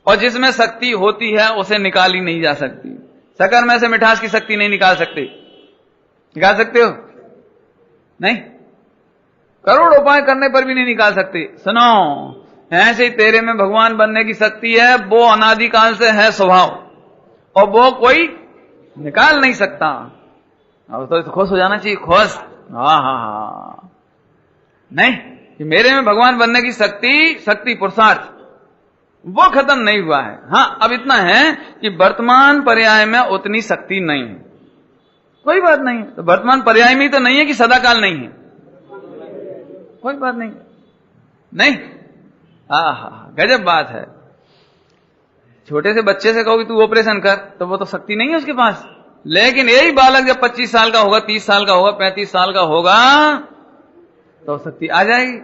और जिसमें शक्ति होती है उसे निकाली नहीं जा सकती। शक्कर में से मिठास की शक्ति नहीं निकाल सकते। निकाल सकते हो? नहीं, करोड़ उपाय करने पर भी नहीं निकाल सकते। सुनो, ऐसे ही तेरे में भगवान बनने की शक्ति है, वो अनादिकाल से है स्वभाव, और वो कोई निकाल नहीं सकता। अब तो खुश हो जाना चाहिए, खुश। हाँ, नहीं कि मेरे में भगवान बनने की शक्ति पुरुषार्थ वो खत्म नहीं हुआ है। हाँ, अब इतना है कि वर्तमान पर्याय में उतनी शक्ति नहीं है, कोई बात नहीं। तो वर्तमान पर्याय में तो नहीं है कि सदाकाल नहीं है, कोई बात नहीं। नहीं, गजब बात है। छोटे से बच्चे से कहो कि तू ऑपरेशन कर, तो वो तो शक्ति नहीं है उसके पास। लेकिन यही बालक जब 25 साल का होगा, 30 साल का होगा, 35 साल का होगा, तो शक्ति आ जाएगी।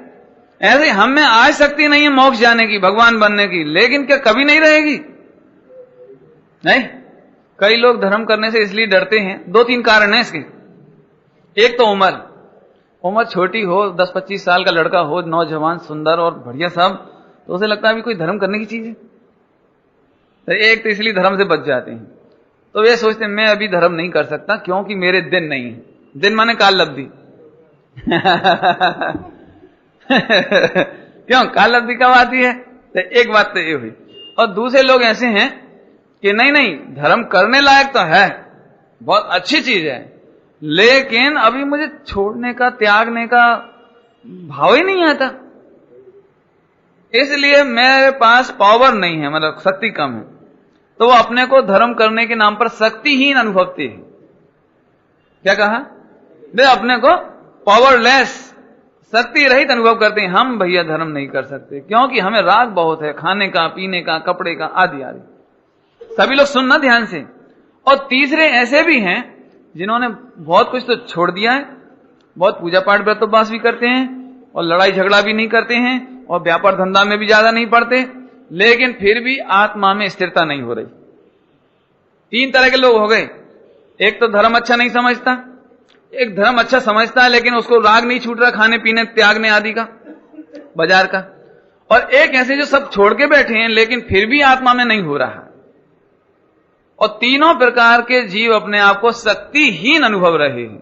ऐसे हम में आज शक्ति नहीं है मोक्ष जाने की, भगवान बनने की, लेकिन क्या कभी नहीं रहेगी? नहीं। कई लोग धर्म करने से इसलिए डरते हैं, 2-3 कारण है इसके। एक तो उम्र छोटी हो, 10-25 साल का लड़का हो, नौजवान सुंदर और बढ़िया सब, तो उसे लगता है अभी कोई धर्म करने की चीज है। तो एक तो इसलिए धर्म से बच जाते हैं। तो वे सोचते हैं मैं अभी धर्म नहीं कर सकता क्योंकि मेरे दिन नहीं है। दिन माने काल लब्धि। क्यों काल लब्धि कब आती है? तो एक बात तो ये हुई। और दूसरे लोग ऐसे हैं कि नहीं धर्म करने लायक तो है, बहुत अच्छी चीज है, लेकिन अभी मुझे छोड़ने का, त्यागने का भाव ही नहीं आता, इसलिए मेरे पास पावर नहीं है, मतलब शक्ति कम है। तो वो अपने को धर्म करने के नाम पर शक्तिहीन अनुभवते हैं। क्या कहा? वे अपने को पावरलेस, शक्ति रहित अनुभव करते हैं। हम भैया धर्म नहीं कर सकते क्योंकि हमें राग बहुत है, खाने का, पीने का, कपड़े का, आदि आदि। सभी लोग सुनना ध्यान से। और तीसरे ऐसे भी हैं जिन्होंने बहुत कुछ तो छोड़ दिया है, बहुत पूजा पाठ व्रत उपवास भी करते हैं और लड़ाई झगड़ा भी नहीं करते हैं और व्यापार धंधा में भी ज्यादा नहीं पड़ते, लेकिन फिर भी आत्मा में स्थिरता नहीं हो रही। 3 तरह के लोग हो गए। एक तो धर्म अच्छा नहीं समझता, एक धर्म अच्छा समझता है लेकिन उसको राग नहीं छूट रहा खाने पीने त्यागने आदि का, बाजार का, और एक ऐसे जो सब छोड़ के बैठे हैं लेकिन फिर भी आत्मा में नहीं हो रहा। और तीनों प्रकार के जीव अपने आप को शक्तिहीन अनुभव रहे हैं।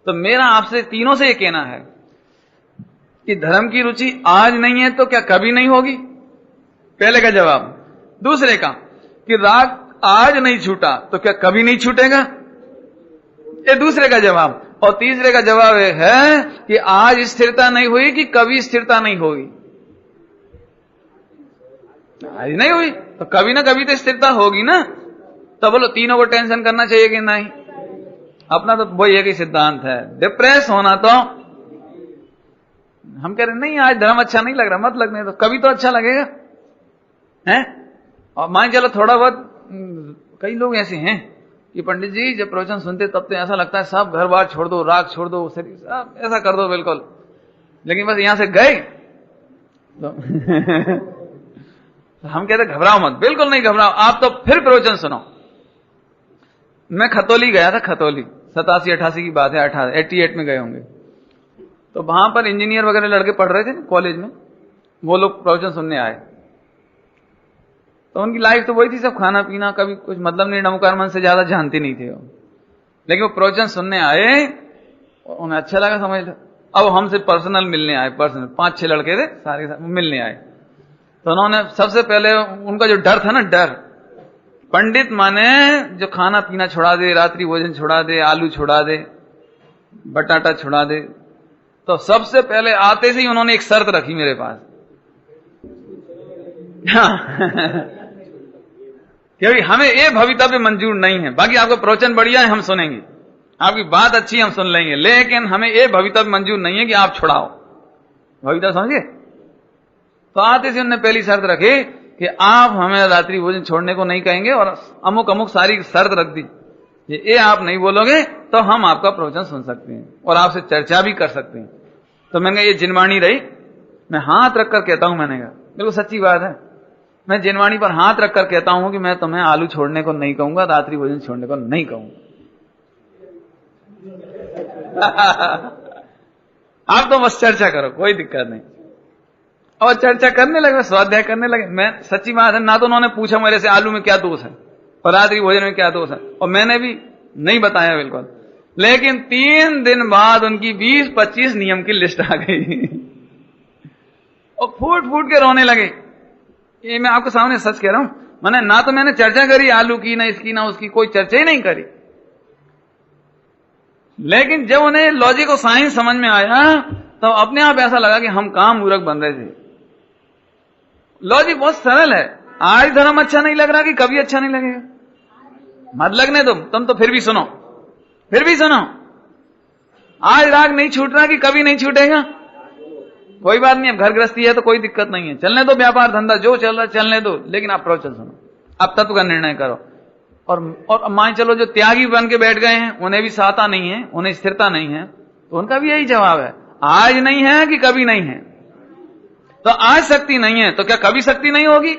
तो मेरा आपसे तीनों से ये कहना है कि धर्म की रुचि आज नहीं है तो क्या कभी नहीं होगी? पहले का जवाब। दूसरे का कि राग आज नहीं छूटा तो क्या कभी नहीं छूटेगा? ये दूसरे का जवाब। और तीसरे का जवाब है कि आज स्थिरता नहीं हुई कि कभी स्थिरता नहीं होगी। आज नहीं हुई तो कभी ना कभी तो स्थिरता होगी ना। तो बोलो तीनों को टेंशन करना चाहिए कि नहीं? अपना तो वही एक ही सिद्धांत है, डिप्रेस होना। तो हम कह रहे नहीं आज धर्म अच्छा नहीं लग रहा, मत लगने तो, कभी तो अच्छा लगेगा है। और मान चलो थोड़ा बहुत, कई लोग ऐसे हैं कि पंडित जी जब प्रवचन सुनते तब तो ऐसा लगता है सब घर बार छोड़ दो, राग छोड़ दो, शरीर सब ऐसा कर दो बिल्कुल, लेकिन बस यहां से गए तो हम कहते घबराओ मत, बिल्कुल नहीं घबराओ, आप तो फिर प्रवचन सुनो। मैं खतौली गया था, खतौली 87-88 की बात है, 88 में गए होंगे। तो वहां पर इंजीनियर वगैरह लड़के पढ़ रहे थे कॉलेज में, वो लोग प्रवचन सुनने आए। तो उनकी लाइफ तो वही थी, सब खाना पीना, कभी कुछ मतलब नहीं, नमोकार मन से ज्यादा जानते नहीं थे वो। लेकिन वो प्रवचन सुनने आए, उन्हें अच्छा लगा समझ लो। अब हमसे पर्सनल मिलने आए, पर्सनल 5-6 लड़के थे सारे मिलने आए। तो उन्होंने सबसे पहले उनका जो डर था ना, डर, पंडित माने जो खाना पीना छुड़ा दे, रात्रि भोजन छुड़ा दे, आलू छुड़ा दे, बटाटा छुड़ा दे। तो सबसे पहले आते से ही उन्होंने एक शर्त रखी मेरे पास, क्योंकि हमें ये भवितव्य मंजूर नहीं है, बाकी आपका प्रवचन बढ़िया है हम सुनेंगे, आपकी बात अच्छी हम सुन लेंगे, लेकिन हमें ये भवितव्य मंजूर नहीं है कि आप छुड़ाओ, भवितव्य समझिए। तो आते से उन्होंने पहली शर्त रखी कि आप हमें रात्रि भोजन छोड़ने को नहीं कहेंगे, और अमुक अमुक सारी शर्त रख दी, ये आप नहीं बोलोगे तो हम आपका प्रवचन सुन सकते हैं और आपसे चर्चा भी कर सकते हैं। तो मैंने कहा ये जिनवाणी रही, मैं हाथ रखकर कहता हूं, मैंने कहा बिल्कुल सच्ची बात है, मैं जिनवाणी पर हाथ रखकर कहता हूं कि मैं तुम्हें आलू छोड़ने को नहीं कहूंगा, रात्रि भोजन छोड़ने को नहीं कहूंगा। आप तो बस चर्चा करो, कोई दिक्कत नहीं। और चर्चा करने लगे, स्वाध्याय करने लगे। मैं सच्ची बात है, ना तो उन्होंने पूछा मेरे से आलू में क्या दोष है और रात्रि भोजन में क्या दोष है, और मैंने भी नहीं बताया बिल्कुल। लेकिन 3 दिन बाद उनकी 20-25 नियम की लिस्ट आ गई और फूट फूट के रोने लगे। ये मैं आपके सामने सच कह रहा हूं, मैंने ना तो मैंने चर्चा करी आलू की, ना इसकी ना उसकी, कोई चर्चा ही नहीं करी। लेकिन जब उन्हें लॉजिक और साइंस समझ में आया तो अपने आप ऐसा लगा कि हम कहां मूर्ख बन रहे थे। लॉजिक बहुत सरल है। आज धर्म अच्छा नहीं लग रहा कि कभी अच्छा नहीं लगेगा? मत लगने तुम तो फिर भी सुनो, फिर भी सुनो। आज राग नहीं छूट रहा कि कभी नहीं छूटेगा? कोई बात नहीं, अब घर गृहस्थी है तो कोई दिक्कत नहीं है, चलने दो, व्यापार धंधा जो चल रहा चलने दो, लेकिन आप प्रवचन सुनो, आप तत्व का निर्णय करो। और मान चलो जो त्यागी बन के बैठ गए हैं, उन्हें भी साता नहीं है, उन्हें स्थिरता नहीं है, तो उनका भी यही जवाब है, आज नहीं है कि कभी नहीं है। तो आज शक्ति नहीं है तो क्या कभी शक्ति नहीं होगी?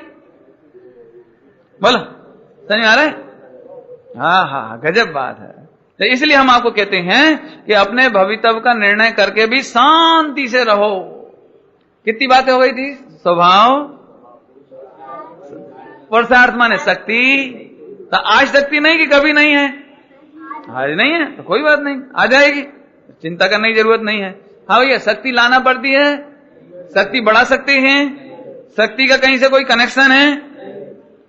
बोलो, समझ में आ रहा है? हाँ, गजब बात है। तो इसलिए हम आपको कहते हैं कि अपने भवितव्य का निर्णय करके भी शांति से रहो। कितनी बातें हो गई थी? स्वभाव, पुरुषार्थ माने शक्ति। तो आज शक्ति नहीं कि कभी नहीं है? आज नहीं है तो कोई बात नहीं, आ जाएगी, चिंता करने की जरूरत नहीं है। हाँ भैया, शक्ति लाना पड़ती है, शक्ति बढ़ा सकते हैं, शक्ति का कहीं से कोई कनेक्शन है?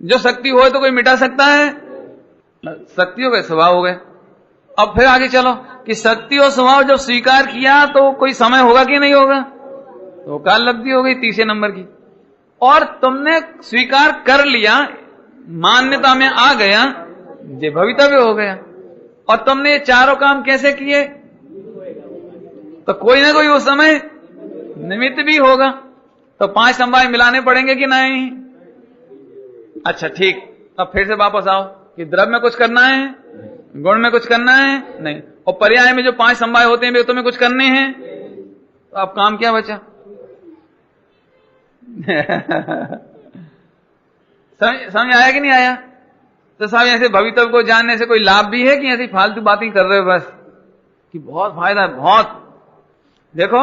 जो शक्ति हो तो कोई मिटा सकता है? शक्ति हो गए, स्वभाव हो गए। अब फिर आगे चलो कि शक्ति और स्वभाव जब स्वीकार किया तो कोई समय होगा कि नहीं होगा? तो काल लब्धि हो गई 30 नंबर की। और तुमने स्वीकार कर लिया, मान्यता में आ गया, ये भवितव्य हो गया। और तुमने ये चारों काम कैसे किए? तो कोई ना कोई उस समय निमित्त भी होगा। तो 5 समवाय मिलाने पड़ेंगे कि नहीं? अच्छा ठीक, तब फिर से वापस आओ कि द्रव्य में कुछ करना है, गुण में कुछ करना है नहीं, और पर्याय में जो 5 समवाय होते हैं वे तुम्हें कुछ करने हैं, तो अब काम क्या बचा? समझ आया कि नहीं आया? तो साहब ऐसे भविष्य को जानने से कोई लाभ भी है कि ऐसी फालतू बातें कर रहे हो बस कि बहुत फायदा है? बहुत। देखो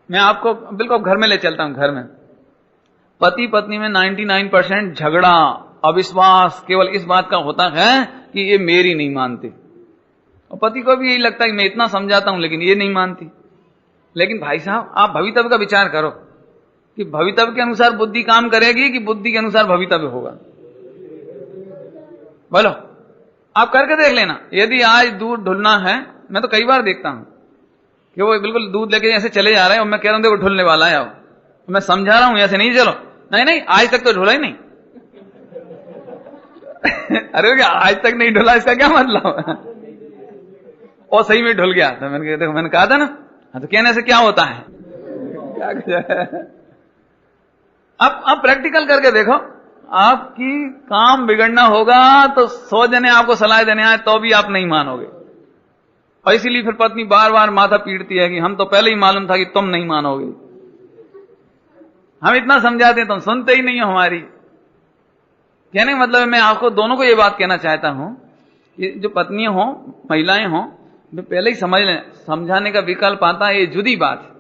मैं आपको बिल्कुल घर में ले चलता हूं। घर में पति पत्नी में 99% झगड़ा, अविश्वास केवल इस बात का होता है कि ये मेरी नहीं मानती, और पति को भी यही लगता है कि मैं इतना समझाता हूं लेकिन ये नहीं मानती। लेकिन भाई साहब आप भवितव्य का विचार करो कि भवितव्य के अनुसार बुद्धि काम करेगी कि बुद्धि के अनुसार भवितव्य होगा? बोलो, आप करके देख लेना। यदि आज दूध ढुलना है, मैं तो कई बार देखता हूं कि वो बिल्कुल दूध लेके ऐसे चले जा रहे हैं और मैं कह रहा हूं देखो ढुलने वाला है, अब मैं समझा रहा हूं ऐसे नहीं चलो, नहीं नहीं आज तक तो ढुला ही नहीं। अरे क्या आज तक नहीं ढुला, इसका क्या मतलब? और सही में ढुल गया। तो मैंने देखो मैंने कहा था ना, तो कहने से क्या होता है? क्या अब प्रैक्टिकल करके देखो, आपकी काम बिगड़ना होगा तो 100 जने आपको सलाह देने आए तो भी आप नहीं मानोगे। और इसीलिए फिर पत्नी बार बार माथा पीटती है कि हम तो पहले ही मालूम था कि तुम नहीं मानोगे, हम इतना समझाते हैं तुम सुनते ही नहीं हो हमारी। कहने का मतलब मैं आपको दोनों को ये बात कहना चाहता हूं कि जो पत्नियां हो, महिलाएं हो, वे पहले ही समझ लें, समझाने का विकल्प आता है ये जुदी बात है,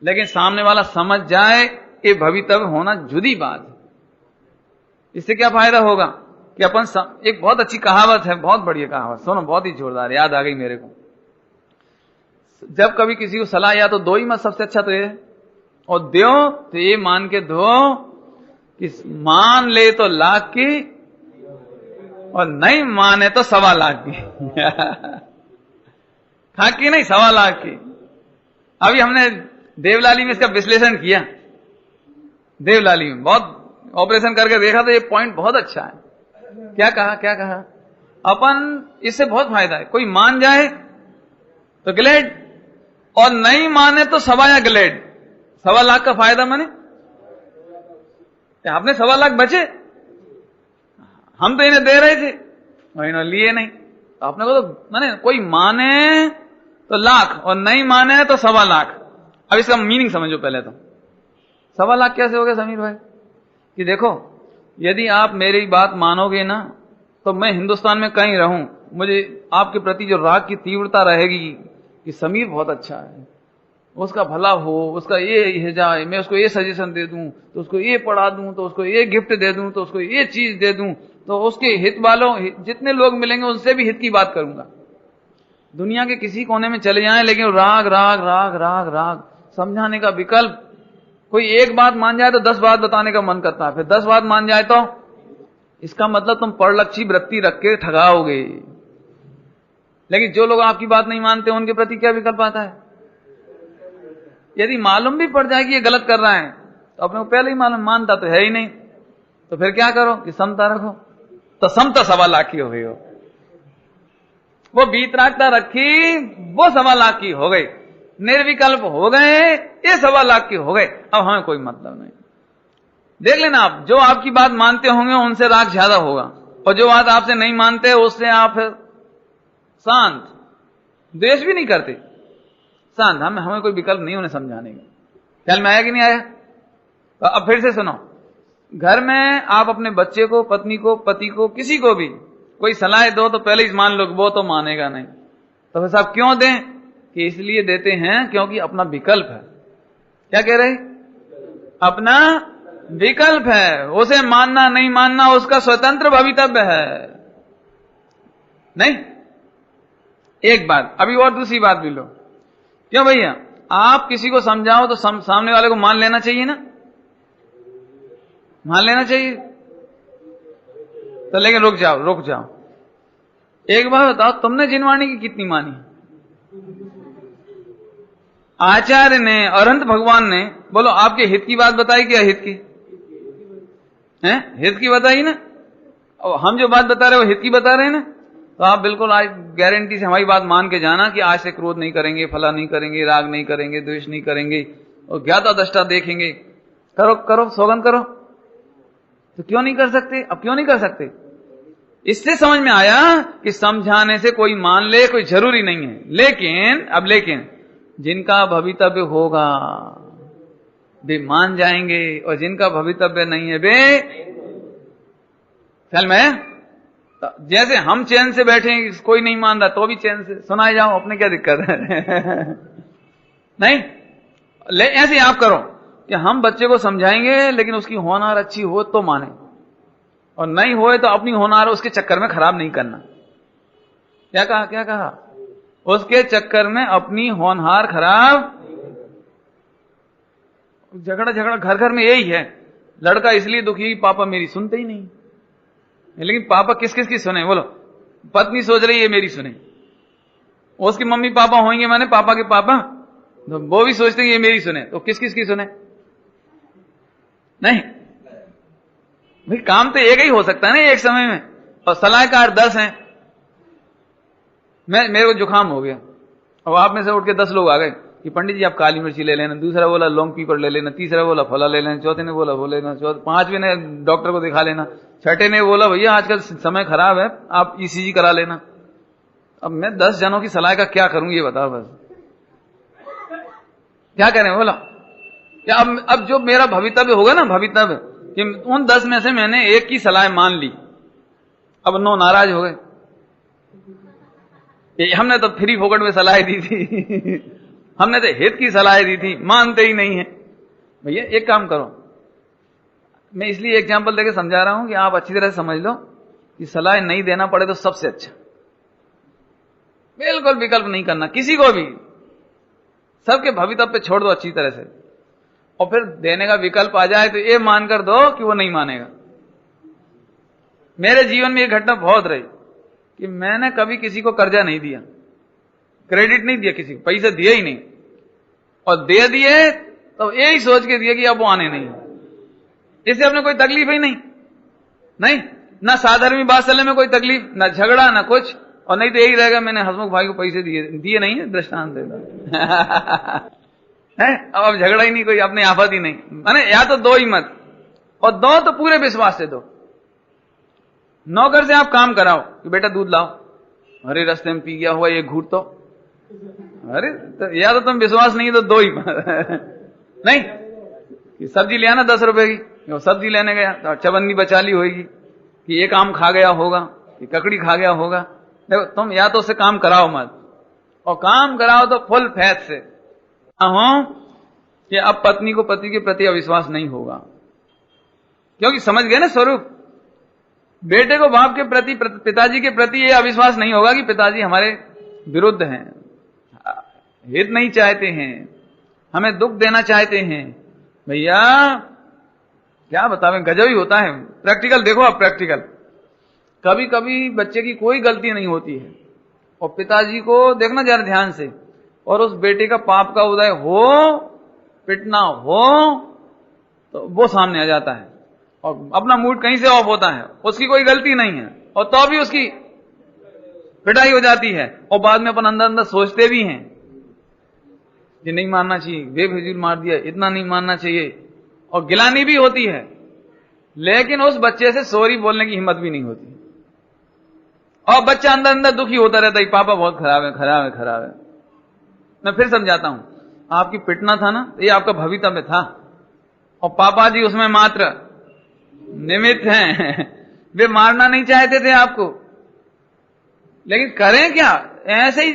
लेकिन सामने वाला समझ जाए ये भवितव्य होना जुदी बात है। इससे क्या फायदा होगा कि अपन एक बहुत अच्छी कहावत है, बहुत बढ़िया कहावत, सुनो बहुत ही जोरदार, याद आ गई मेरे को। जब कभी किसी को सलाह या तो दो ही मत, सबसे अच्छा तो ये, और दो तो ये मान के दो कि मान ले तो लाख की और नहीं माने तो 1.25 लाख की। हाँ की नहीं, 1.25 लाख की। अभी हमने देवलाली में इसका विश्लेषण किया, देवलाली में बहुत ऑपरेशन करके देखा तो ये पॉइंट बहुत अच्छा है। क्या कहा अपन इससे बहुत फायदा है, कोई मान जाए तो ग्लेड और नहीं माने तो 1.25 या ग्लेड, 1.25 लाख का फायदा। माने आपने 1.25 लाख बचे, हम तो इन्हें दे रहे थे और इन्होंने लिए नहीं, तो आपने को तो माने कोई माने तो लाख और नहीं माने तो 1.25 लाख। अब इसका मीनिंग समझो पहले तो। 1.25 लाख कैसे हो गया समीर भाई? कि देखो यदि आप मेरी बात मानोगे ना तो मैं हिंदुस्तान में कहीं रहूं, मुझे आपके प्रति जो राग की तीव्रता रहेगी कि समीर बहुत अच्छा है, उसका भला हो, उसका ये जाए, मैं उसको ये सजेशन दे दूं तो उसको ये पढ़ा दूं, तो उसको ये गिफ्ट दे दूं, तो उसको ये चीज दे दूं, तो उसके हित वालों जितने लोग मिलेंगे उनसे भी हित की बात करूंगा। दुनिया के किसी कोने में चले जाएं, लेकिन राग राग राग राग राग समझाने का विकल्प, कोई एक बात मान जाए तो 10 बात बताने का मन करता है, फिर 10 बात मान जाए तो इसका मतलब तुम परलक्षी वृत्ति रख के ठगाओगे। लेकिन जो लोग आपकी बात नहीं मानते उनके प्रति क्या विकल्प आता है? यदि मालूम भी पड़ जाए कि ये गलत कर रहा है तो अपने को पहले ही मालूम, मानता तो है ही नहीं, तो फिर क्या करो कि समता रखो, तो समता 1.25 लाख की हो गई। हो वो बीतरागता रखी, वो 1.25 लाख की हो गई, निर्विकल्प हो गए, ये 1.25 लाख के हो गए। अब हमें कोई मतलब नहीं। देख लेना आप, जो आपकी बात मानते होंगे उनसे राग ज्यादा होगा, और जो बात आपसे नहीं मानते उससे आप शांत, द्वेष भी नहीं करते, शांत। हमें कोई विकल्प नहीं उन्हें समझाने का। ख्याल में आया कि नहीं आया? तो अब फिर से सुनो, घर में आप अपने बच्चे को, पत्नी को, पति को, किसी को भी कोई सलाह दो तो पहले ही मान लो वो तो मानेगा नहीं, तो फिर साहब क्यों दें? कि इसलिए देते हैं क्योंकि अपना विकल्प है। क्या कह रहे? अपना विकल्प है, उसे मानना नहीं मानना उसका स्वतंत्र भवितव्य है। नहीं, एक बात अभी और दूसरी बात भी लो। क्यों भैया, आप किसी को समझाओ तो सामने वाले को मान लेना चाहिए ना, मान लेना चाहिए। तो लेकिन रुक जाओ, एक बात बताओ, तुमने जिनवाणी की कितनी मानी? आचार्य ने, अरहंत भगवान ने, बोलो आपके हित की बात बताई कि अहित की? हैं? हित की बताई ना। और हम जो बात बता रहे हैं वो हित की बता रहे हैं ना। तो आप बिल्कुल आज गारंटी से हमारी बात मान के जाना कि आज से क्रोध नहीं करेंगे, फला नहीं करेंगे, राग नहीं करेंगे, द्वेष नहीं करेंगे, और ज्ञाता दृष्टा देखेंगे। करो सौगंध करो, तो क्यों नहीं कर सकते? अब क्यों नहीं कर सकते? इससे समझ में आया कि समझाने से कोई मान ले कोई जरूरी नहीं है। लेकिन जिनका भवितव्य होगा वे मान जाएंगे, और जिनका भवितव्य नहीं है वे चल मैं तो जैसे हम चैन से बैठे हैं, कोई नहीं मान रहा तो भी चैन से सुनाए जाओ, अपने क्या दिक्कत है? नहीं, ऐसे आप करो कि हम बच्चे को समझाएंगे लेकिन उसकी होनहार अच्छी हो तो माने, और नहीं होए तो अपनी होनहार उसके चक्कर में खराब नहीं करना। क्या कहा? उसके चक्कर में अपनी होनहार खराब। झगड़ा घर घर में यही है। लड़का इसलिए दुखी, पापा मेरी सुनते ही नहीं। लेकिन पापा किस किस की सुने? बोलो। पत्नी सोच रही है मेरी सुने, उसके मम्मी पापा होंगे माने पापा के पापा, तो वो भी सोचते हैं ये मेरी सुने, तो किस किस की सुने? नहीं भाई, काम तो एक ही हो सकता है ना एक समय में, और सलाहकार 10 हैं। मेरे को जुकाम हो गया, और आप में से उठ के 10 लोग आ गए कि पंडित जी आप काली मिर्ची ले लेना, दूसरा बोला लौंग पीपर ले लेना, तीसरा बोला फला ले लेना, चौथे ने बोला वो लेना, पांचवें ने डॉक्टर को दिखा लेना, छठे ने बोला भैया आजकल समय खराब है आप ईसीजी करा लेना। अब मैं 10 जनों की सलाह का क्या करूं ये बताओ बस। क्या करें? बोला क्या अब जो मेरा भवितव्य होगा ना, भवितव्य कि उन 10 में से मैंने एक की सलाह मान ली, अब 9 नाराज हो गए। हमने तो फ्री फोकट में सलाह दी थी हमने तो हित की सलाह दी थी, मानते ही नहीं है। भैया एक काम करो, मैं इसलिए एग्जाम्पल देके समझा रहा हूं कि आप अच्छी तरह से समझ लो कि सलाह नहीं देना पड़े तो सबसे अच्छा, बिल्कुल विकल्प नहीं करना किसी को भी, सबके भवितव्य पे छोड़ दो अच्छी तरह से, और फिर देने का विकल्प आ जाए तो ये मानकर दो कि वो नहीं मानेगा। मेरे जीवन में ये घटना बहुत रही कि मैंने कभी किसी को कर्जा नहीं दिया, क्रेडिट नहीं दिया, किसी को पैसे दिए ही नहीं, और दे दिए तो यही सोच के दिए कि अब वो आने नहीं, इससे अपने कोई तकलीफ ही नहीं, ना साधारण बात चलने में कोई तकलीफ, ना झगड़ा ना कुछ, और नहीं तो यही रहेगा मैंने हसमुख भाई को पैसे दिए नहीं है, दृष्टांत है। अब झगड़ा ही नहीं, कोई अपनी आफत ही नहीं, माने या तो दो ही मत, और दो तो पूरे विश्वास से दो। नौकर से आप काम कराओ कि बेटा दूध लाओ, अरे रास्ते में पी गया हुआ ये घूट, तो अरे तो या तो तुम विश्वास नहीं तो दो ही नहीं कि सब्जी ले आना 10 रुपए की, सब्जी लेने गया तो चवन्नी बचा ली होगी कि एक आम खा गया होगा कि ककड़ी खा गया होगा। देखो तुम या तो उससे काम कराओ मत, और काम कराओ तो फुल फैत से हो कि अब पत्नी को पति के प्रति अविश्वास नहीं होगा, क्योंकि समझ गए ना स्वरूप। बेटे को बाप के प्रति, पिताजी के प्रति ये अविश्वास नहीं होगा कि पिताजी हमारे विरुद्ध हैं, हित नहीं चाहते हैं, हमें दुख देना चाहते हैं। भैया क्या बतावें, गजब ही होता है। प्रैक्टिकल देखो आप, प्रैक्टिकल कभी कभी बच्चे की कोई गलती नहीं होती है, और पिताजी को देखना जरा ध्यान से, और उस बेटे का पाप का उदय हो, पिटना हो, तो वो सामने आ जाता है, और अपना मूड कहीं से ऑफ होता है, उसकी कोई गलती नहीं है, और तो भी उसकी पिटाई हो जाती है, और बाद में अपन अंदर अंदर सोचते भी हैं ये नहीं मानना चाहिए, बेफिजूल मार दिया, इतना नहीं मानना चाहिए, और गिलानी भी होती है, लेकिन उस बच्चे से सॉरी बोलने की हिम्मत भी नहीं होती, और बच्चा अंदर अंदर दुखी होता रहता है, पापा बहुत खराब है, खराब है, खराब है। मैं फिर समझाता हूं, आपकी पिटना था ना, ये आपका भवितव्य था, और पापा जी उसमें मात्र निमित्त हैं वे मारना नहीं चाहते थे आपको, लेकिन करें क्या, ऐसे ही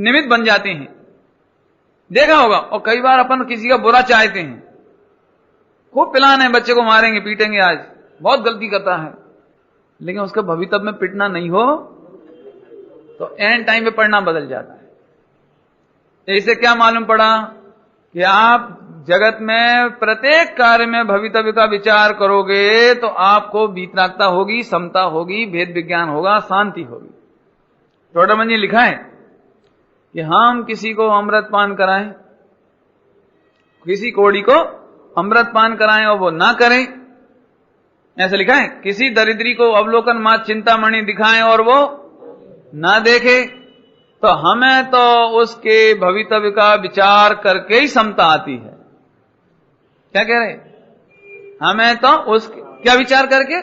निमित्त बन जाते हैं। देखा होगा, और कई बार अपन किसी का बुरा चाहते हैं, खूब प्लान है बच्चे को मारेंगे पीटेंगे, आज बहुत गलती करता है, लेकिन उसका भवितव्य में पिटना नहीं हो तो एंड टाइम पे परिणाम बदल जाता है। इससे क्या मालूम पड़ा कि आप जगत में प्रत्येक कार्य में भवितव्य का विचार करोगे तो आपको वीतरागता होगी, समता होगी, भेद विज्ञान होगा, शांति होगी। टोडरमन जी लिखा है कि हम किसी को अमृत पान कराएं, किसी कोड़ी को अमृत पान कराएं और वो ना करें, ऐसे लिखा है। किसी दरिद्री को अवलोकन मात्र चिंतामणि दिखाएं और वो ना देखे, तो हमें तो उसके भवितव्य का विचार करके ही समता आती है। क्या कह रहे? हमें तो क्या विचार करके?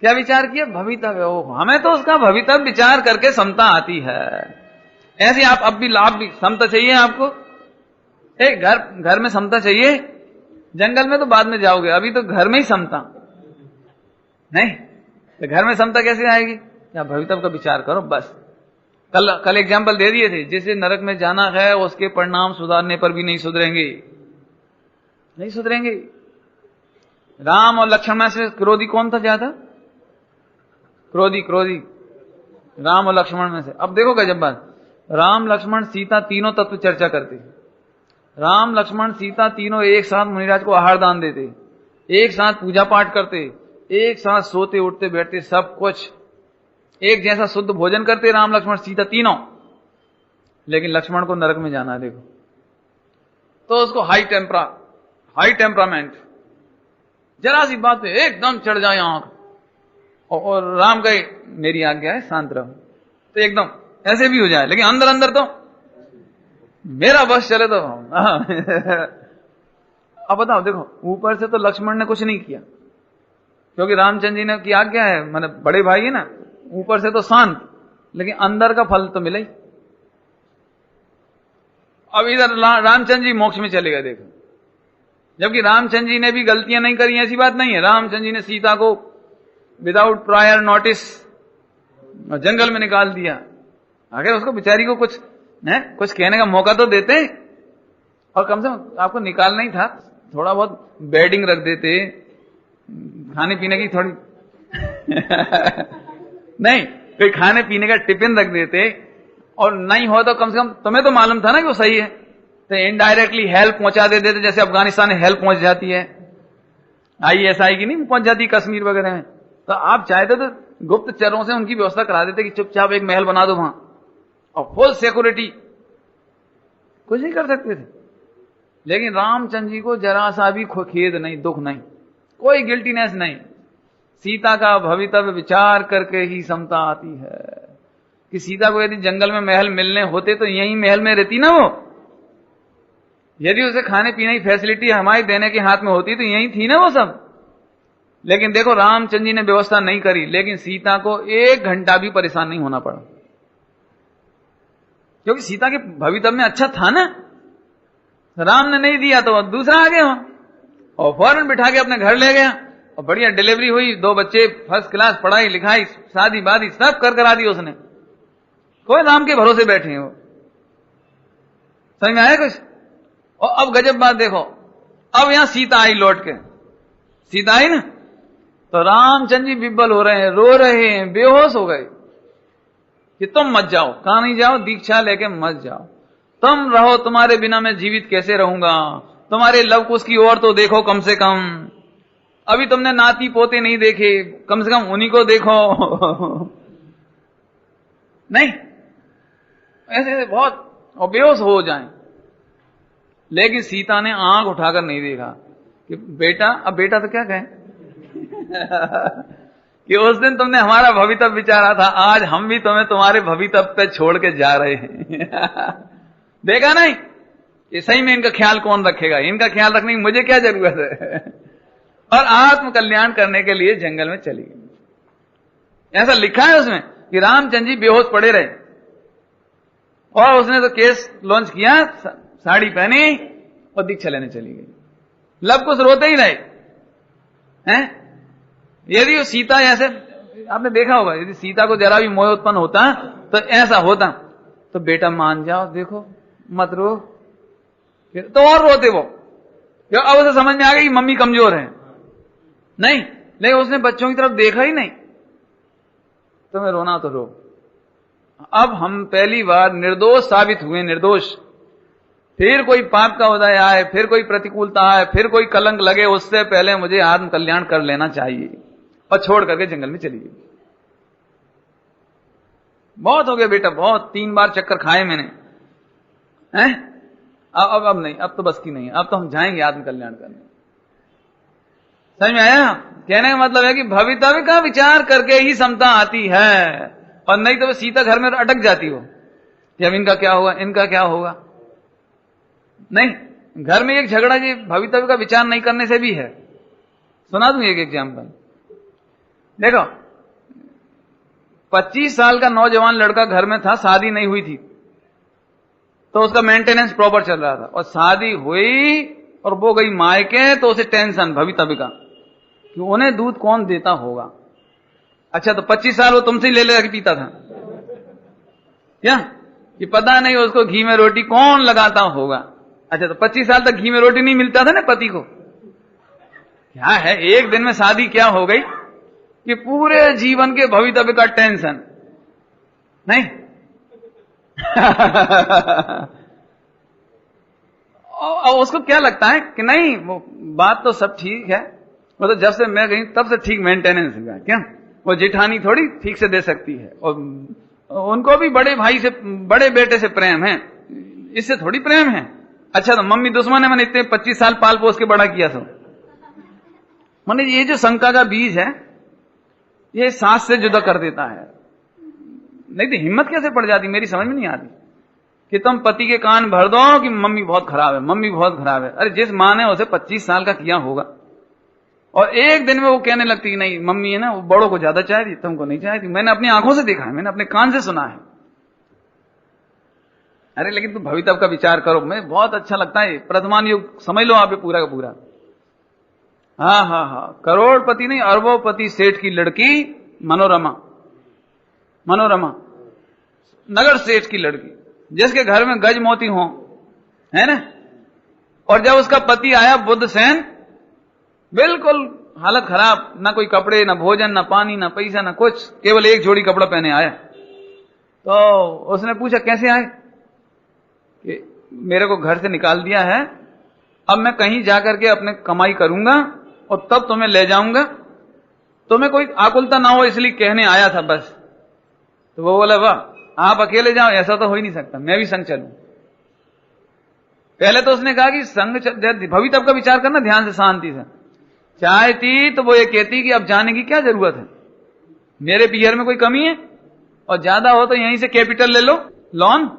क्या विचार किया? भवितव्य। हमें तो उसका भवितव्य विचार करके समता आती है। ऐसे आप अब भी लाभ भी समता चाहिए आपको। एक घर में समता चाहिए, जंगल में तो बाद में जाओगे, अभी तो घर में ही समता नहीं। तो घर में समता कैसे आएगी? या भवितव्य का विचार करो बस। कल एग्जाम्पल दे दिए थे, जिसे नरक में जाना है उसके परिणाम सुधारने पर भी नहीं सुधरेंगे, नहीं सुधरेंगे। राम और लक्ष्मण में से क्रोधी कौन था ज्यादा? क्रोधी राम और लक्ष्मण में से। अब देखो गजब बात, राम लक्ष्मण सीता तीनों तत्व चर्चा करते। राम लक्ष्मण सीता तीनों एक साथ मुनिराज को आहार दान देते, एक साथ पूजा पाठ करते, एक साथ सोते उठते बैठते, सब कुछ एक जैसा शुद्ध भोजन करते राम लक्ष्मण सीता तीनों। लेकिन लक्ष्मण को नरक में जाना है देखो, तो उसको हाई टेम्परामेंट, जरा सी बात पे एकदम चढ़ जाए आंख। और राम कहे मेरी आज्ञा है शांत रहो, तो एकदम ऐसे भी हो जाए। लेकिन अंदर अंदर तो मेरा बस चले तो अब बताओ, देखो ऊपर से तो लक्ष्मण ने कुछ नहीं किया क्योंकि रामचंद्र जी ने की आज्ञा है, मैंने बड़े भाई है ना, ऊपर से तो शांत, लेकिन अंदर का फल तो मिला ही। अब इधर रामचंद्र जी मोक्ष में चले गए देखो, जबकि रामचंद्र जी ने भी गलतियां नहीं करी, ऐसी बात नहीं है। रामचंद्र जी ने सीता को विदाउट प्रायर नोटिस जंगल में निकाल दिया। अगर उसको बेचारी को कुछ कहने का मौका तो देते, और कम से कम आपको निकालना ही था, थोड़ा बहुत बेडिंग रख देते, खाने पीने की थोड़ी नहीं, कोई खाने पीने का टिफिन रख देते, और नहीं हो तो कम से कम तुम्हें तो मालूम था ना कि वो सही है, तो इनडायरेक्टली हेल्प पहुंचा देते थे, जैसे अफगानिस्तान में हेल्प पहुंच जाती है, ISI की नहीं पहुंच जाती कश्मीर वगैरह में। तो आप चाहते तो गुप्तचरों से उनकी व्यवस्था करा देते कि चुपचाप एक महल बना दो वहां और फुल सिक्योरिटी, कुछ नहीं कर सकते थे। लेकिन रामचंद्र जी को जरा सा भी खेद नहीं, दुख नहीं, कोई गिल्टीनेस नहीं। सीता का भवितव्य विचार करके ही समता आती है कि सीता को यदि जंगल में महल मिलने होते तो यही महल में रहती ना वो। यदि उसे खाने पीने की फैसिलिटी हमारे देने के हाथ में होती तो यही थी ना वो सब। लेकिन देखो रामचंद्र जी ने व्यवस्था नहीं करी, लेकिन सीता को 1 घंटा भी परेशान नहीं होना पड़ा, क्योंकि सीता के भवितव्य में अच्छा था ना। राम ने नहीं दिया तो दूसरा आ गया और फौरन बिठा के अपने घर ले गया, और बढ़िया डिलीवरी हुई, 2 बच्चे फर्स्ट क्लास, पढ़ाई लिखाई शादी वादी सब कर करा दी उसने। कोई राम के भरोसे बैठे हैं वो, समझ में आया कुछ? और अब गजब बात देखो, अब यहां सीता आई लौट के, सीता आई ना, तो रामचंद्र जी बिब्बल हो रहे हैं, रो रहे हैं, बेहोश हो गए कि तुम मत जाओ, कहां नहीं जाओ, दीक्षा लेके मत जाओ, तुम रहो, तुम्हारे बिना मैं जीवित कैसे रहूंगा, तुम्हारे लव कुश की ओर तो देखो कम से कम, अभी तुमने नाती पोते नहीं देखे, कम से कम उन्हीं को देखो नहीं, ऐसे बहुत और बेहोश हो जाएं। लेकिन सीता ने आंख उठाकर नहीं देखा कि बेटा, अब बेटा तो क्या कहें कि उस दिन तुमने हमारा भवितव्य विचारा था, आज हम भी तुम्हें तुम्हारे भवितव्य पे छोड़ के जा रहे हैं देखा नहीं कि सही में इनका ख्याल कौन रखेगा, इनका ख्याल रखने की मुझे क्या जरूरत है और आत्म कल्याण करने के लिए जंगल में चली गई। ऐसा लिखा है उसमें कि रामचंद्र जी बेहोश पड़े रहे, और उसने तो केस लॉन्च किया, साड़ी पहनी और दीक्षा लेने चली गई। लव कुछ रोते ही रहे हैं। यदि वो सीता, ऐसे आपने देखा होगा, यदि सीता को जरा भी मोह उत्पन्न होता तो ऐसा होता, तो बेटा मान जाओ, देखो मत रो, तो और रोते वो, क्यों? अब उसे समझ में आ गई कि मम्मी कमजोर है, नहीं, लेकिन उसने बच्चों की तरफ देखा ही नहीं, तुम्हें रोना तो रो। अब हम पहली बार निर्दोष साबित हुए, निर्दोष। फिर कोई पाप का उदय आए, फिर कोई प्रतिकूलता आए, फिर कोई कलंक लगे, उससे पहले मुझे आत्म कल्याण कर लेना चाहिए, और छोड़ करके जंगल में चली गई। बहुत हो गया बेटा, बहुत, 3 बार चक्कर खाए मैंने, हैं? अब नहीं, अब तो बस की नहीं, अब तो हम जाएंगे आत्म कल्याण करने। समझ में आया? कहने का मतलब है कि भवितव्य का विचार करके ही समता आती है, और नहीं तो सीता घर में अटक जाती हो कि अब इनका क्या होगा, इनका क्या होगा। नहीं, घर में एक झगड़ा जी भवितव्य का विचार नहीं करने से भी है। सुना दूं एक एग्जाम्पल। देखो, 25 साल का नौजवान लड़का घर में था, शादी नहीं हुई थी, तो उसका मेंटेनेंस प्रॉपर चल रहा था, और शादी हुई और वो गई मायके, तो उसे टेंशन भवितव्य का कि उन्हें दूध कौन देता होगा। अच्छा, तो 25 साल वो तुमसे ही ले लेकर पीता था क्या, कि पता नहीं उसको घी में रोटी कौन लगाता होगा। अच्छा, तो 25 साल तक घी में रोटी नहीं मिलता था ना पति को। क्या है, एक दिन में शादी क्या हो गई कि पूरे जीवन के भवितव्य का टेंशन नहीं। और उसको क्या लगता है कि नहीं, वो बात तो सब ठीक है, वो तो जब से मैं गई तब से ठीक मेंटेनेंस हुआ, क्या वो जेठानी थोड़ी ठीक से दे सकती है, और उनको भी बड़े भाई से, बड़े बेटे से प्रेम है, इससे थोड़ी प्रेम है। अच्छा, तो मम्मी दुश्मन है, मैंने इतने 25 साल पाल पोस के बड़ा किया। तो मैंने ये जो शंका का बीज है, ये सास से जुदा कर देता है। नहीं तो हिम्मत कैसे पड़ जाती, मेरी समझ में नहीं आती कि तुम पति के कान भर दो कि मम्मी बहुत खराब है, मम्मी बहुत खराब है। अरे जिस माँ ने उसे 25 साल का किया होगा, और एक दिन में वो कहने लगती कि नहीं मम्मी है ना, वो बड़ों को ज्यादा चाहती, तुमको नहीं चाहती। मैंने अपनी आंखों से देखा है, मैंने अपने कान से सुना है। अरे लेकिन तुम भवितव्य का विचार करो, मैं बहुत अच्छा लगता है प्रथमान युग, समझ लो आप ये पूरा का पूरा। हाँ हाँ हाँ, करोड़पति नहीं अरबोपति सेठ की लड़की मनोरमा, मनोरमा नगर सेठ की लड़की, जिसके घर में गज मोती हो, है ना। और जब उसका पति आया बुद्ध सेन, बिल्कुल हालत खराब, ना कोई कपड़े, ना भोजन, ना पानी, ना पैसा, ना कुछ, केवल एक जोड़ी कपड़ा पहने आया। तो उसने पूछा कैसे आए, कि मेरे को घर से निकाल दिया है, अब मैं कहीं जाकर के अपने कमाई करूंगा और तब तुम्हें ले जाऊंगा, तुम्हें कोई आकुलता ना हो इसलिए कहने आया था बस। तो वो बोला वाह आप अकेले जाओ, ऐसा तो हो ही नहीं सकता, मैं भी संग चलूं। पहले तो उसने कहा कि संग भवितव्य का विचार करना ध्यान से, शांति से। चाहती तो वो ये कहती कि अब जाने की क्या जरूरत है, मेरे पियर में कोई कमी है, और ज्यादा हो तो यहीं से कैपिटल ले लो, लोन,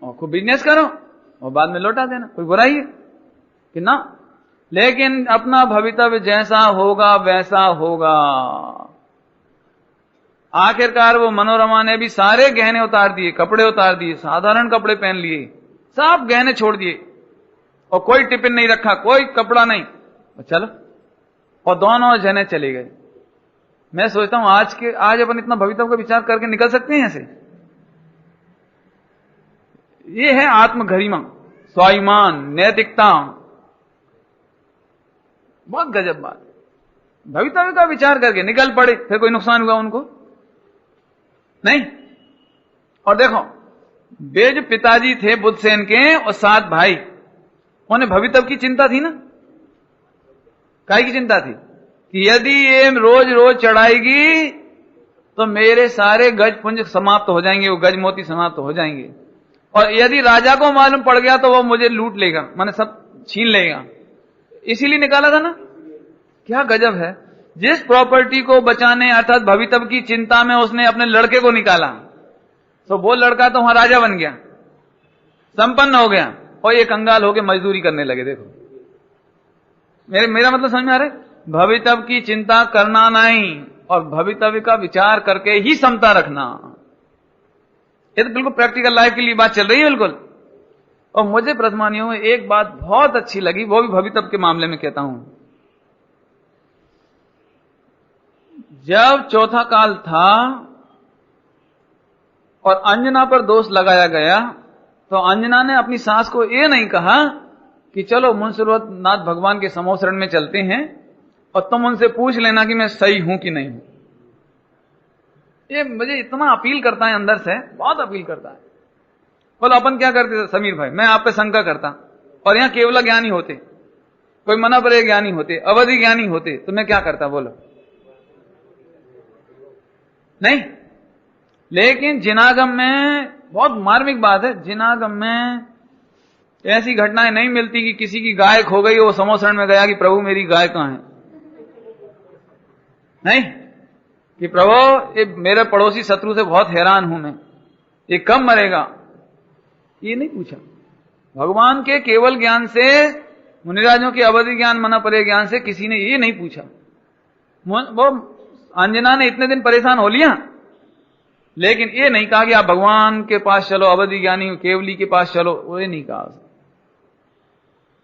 और खूब बिजनेस करो और बाद में लौटा देना, कोई बुराई है कि ना। लेकिन अपना भवितव्य जैसा होगा वैसा होगा। आखिरकार वो मनोरमा ने भी सारे गहने उतार दिए, कपड़े उतार दिए, साधारण कपड़े पहन लिए, सब गहने छोड़ दिए, और कोई टिफिन नहीं रखा, कोई कपड़ा नहीं, चलो, और दोनों जने चले गए। मैं सोचता हूं आज अपन इतना भवितव्य का विचार करके निकल सकते हैं ऐसे। ये है आत्मगरिमा, स्वाभिमान, नैतिकता, बहुत गजब बात। भवितव्य का विचार करके निकल पड़े, फिर कोई नुकसान हुआ उनको नहीं। और देखो, वे जो पिताजी थे बुद्ध सेन के, और 7 भाई, उन्हें भवितव्य की चिंता थी ना। काय की चिंता थी कि यदि ये रोज रोज चढ़ाएगी तो मेरे सारे गज पुंज समाप्त हो जाएंगे, वो गज मोती समाप्त हो जाएंगे, और यदि राजा को मालूम पड़ गया तो वो मुझे लूट लेगा, माने सब छीन लेगा। इसीलिए निकाला था ना। क्या गजब है, जिस प्रॉपर्टी को बचाने अर्थात भवितव्य की चिंता में उसने अपने लड़के को निकाला, तो वो लड़का तो वहां राजा बन गया, संपन्न हो गया, और ये कंगाल होके मजदूरी करने लगे। देखो मेरा मतलब समझ में आ रहा है, भवितव्य की चिंता करना नहीं, और भवितव्य का विचार करके ही समता रखना। ये तो बिल्कुल प्रैक्टिकल लाइफ के लिए बात चल रही है बिल्कुल। और मुझे प्रथमानियों में एक बात बहुत अच्छी लगी, वो भी भवितव्य के मामले में कहता हूं। जब चौथा काल था और अंजना पर दोष लगाया गया, तो अंजना ने अपनी सास को यह नहीं कहा कि चलो मुंसुरनाथ भगवान के समूह शरण में चलते हैं और तुम उनसे पूछ लेना कि मैं सही हूं कि नहीं हूं। ये मुझे इतना अपील करता है अंदर से, बहुत अपील करता है। बोलो अपन क्या करते थे समीर भाई, मैं आप पे शंका करता, और यहां केवल ज्ञानी होते, कोई मना पर ज्ञानी होते, अवधि ज्ञानी होते, तो मैं क्या करता बोलो, नहीं। लेकिन जिनागम में बहुत मार्मिक बात है, जिनागम में ऐसी घटनाएं नहीं मिलती कि किसी की गाय खो गई, वो समूह शरण में गया कि प्रभु मेरी गाय कहां है, नहीं, कि प्रभु ये मेरे पड़ोसी शत्रु से बहुत हैरान हूं मैं, ये कब मरेगा, ये नहीं पूछा। भगवान के केवल ज्ञान से मुनिराजों के अवधि ज्ञान मना परे ज्ञान से किसी ने ये नहीं पूछा। वो अंजना ने इतने दिन परेशान हो लिया, लेकिन ये नहीं कहा कि आप भगवान के पास चलो, अवधि ज्ञानी केवली के पास चलो, वो ये नहीं कहा।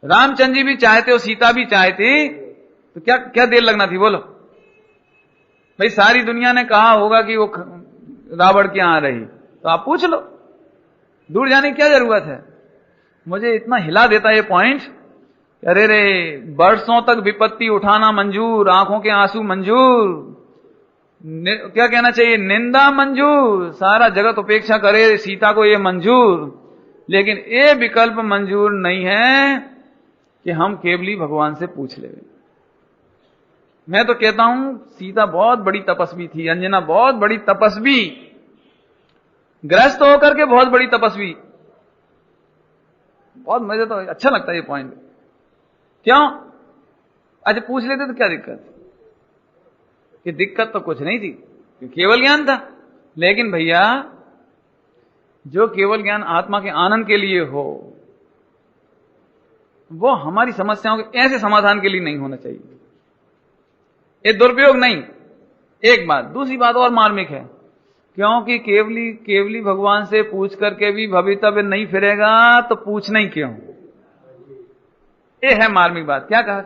रामचंद्र जी भी चाहते और सीता भी चाहती तो क्या क्या देर लगना थी, बोलो भाई। सारी दुनिया ने कहा होगा कि वो रावण के यहां रही, तो आप पूछ लो, दूर जाने की क्या जरूरत है। मुझे इतना हिला देता ये पॉइंट, अरे रे बरसों तक विपत्ति उठाना मंजूर, आंखों के आंसू मंजूर, क्या कहना चाहिए, निंदा मंजूर, सारा जगत उपेक्षा करे सीता को, ये मंजूर, लेकिन ये विकल्प मंजूर नहीं है कि हम केवली भगवान से पूछ ले। मैं तो कहता हूं सीता बहुत बड़ी तपस्वी थी, अंजना बहुत बड़ी तपस्वी, ग्रस्त होकर के बहुत बड़ी तपस्वी। बहुत मुझे तो अच्छा लगता है ये पॉइंट। क्यों? अच्छा पूछ लेते तो क्या दिक्कत, कि दिक्कत तो कुछ नहीं थी, केवल ज्ञान था। लेकिन भैया जो केवल ज्ञान आत्मा के आनंद के लिए हो, वो हमारी समस्याओं के ऐसे समाधान के लिए नहीं होना चाहिए, ये दुरुपयोग नहीं। एक बात, दूसरी बात और मार्मिक है, क्योंकि केवली भगवान से पूछ करके भी भवितव्य नहीं फिरेगा, तो पूछना ही क्यों, ये है मार्मिक बात। क्या कहा,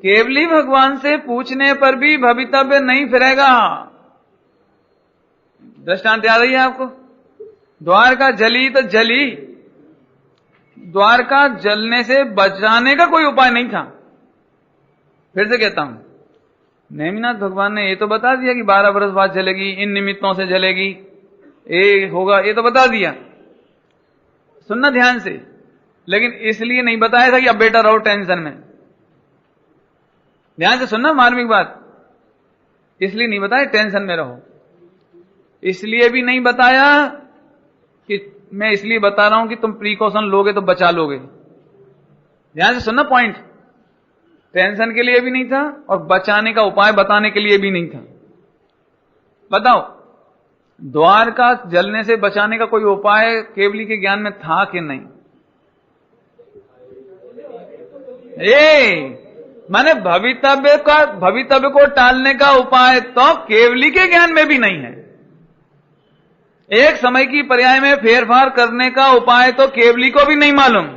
केवली भगवान से पूछने पर भी भवितव्य नहीं फिरेगा। दृष्टांत याद है आपको, द्वारका जली तो जली, द्वारका जलने से बचाने का कोई उपाय नहीं था। फिर से कहता हूं, नेमिनाथ भगवान ने ये तो बता दिया कि 12 वर्ष बाद जलेगी, इन निमित्तों से जलेगी, ये होगा, ये तो बता दिया, सुनना ध्यान से। लेकिन इसलिए नहीं बताया था कि अब बेटा रहो टेंशन में, ध्यान से सुनना मार्मिक बात, इसलिए नहीं बताया टेंशन में रहो, इसलिए भी नहीं बताया कि मैं इसलिए बता रहा हूं कि तुम प्रिकॉशन लोगे तो बचा लोगे। ध्यान से सुनना पॉइंट, टेंशन के लिए भी नहीं था और बचाने का उपाय बताने के लिए भी नहीं था। बताओ, द्वारका जलने से बचाने का कोई उपाय केवली के ज्ञान में था कि नहीं? माने भवितव्य को टालने का उपाय तो केवली के ज्ञान में भी नहीं है। एक समय की पर्याय में फेरफार करने का उपाय तो केवली को भी नहीं मालूम।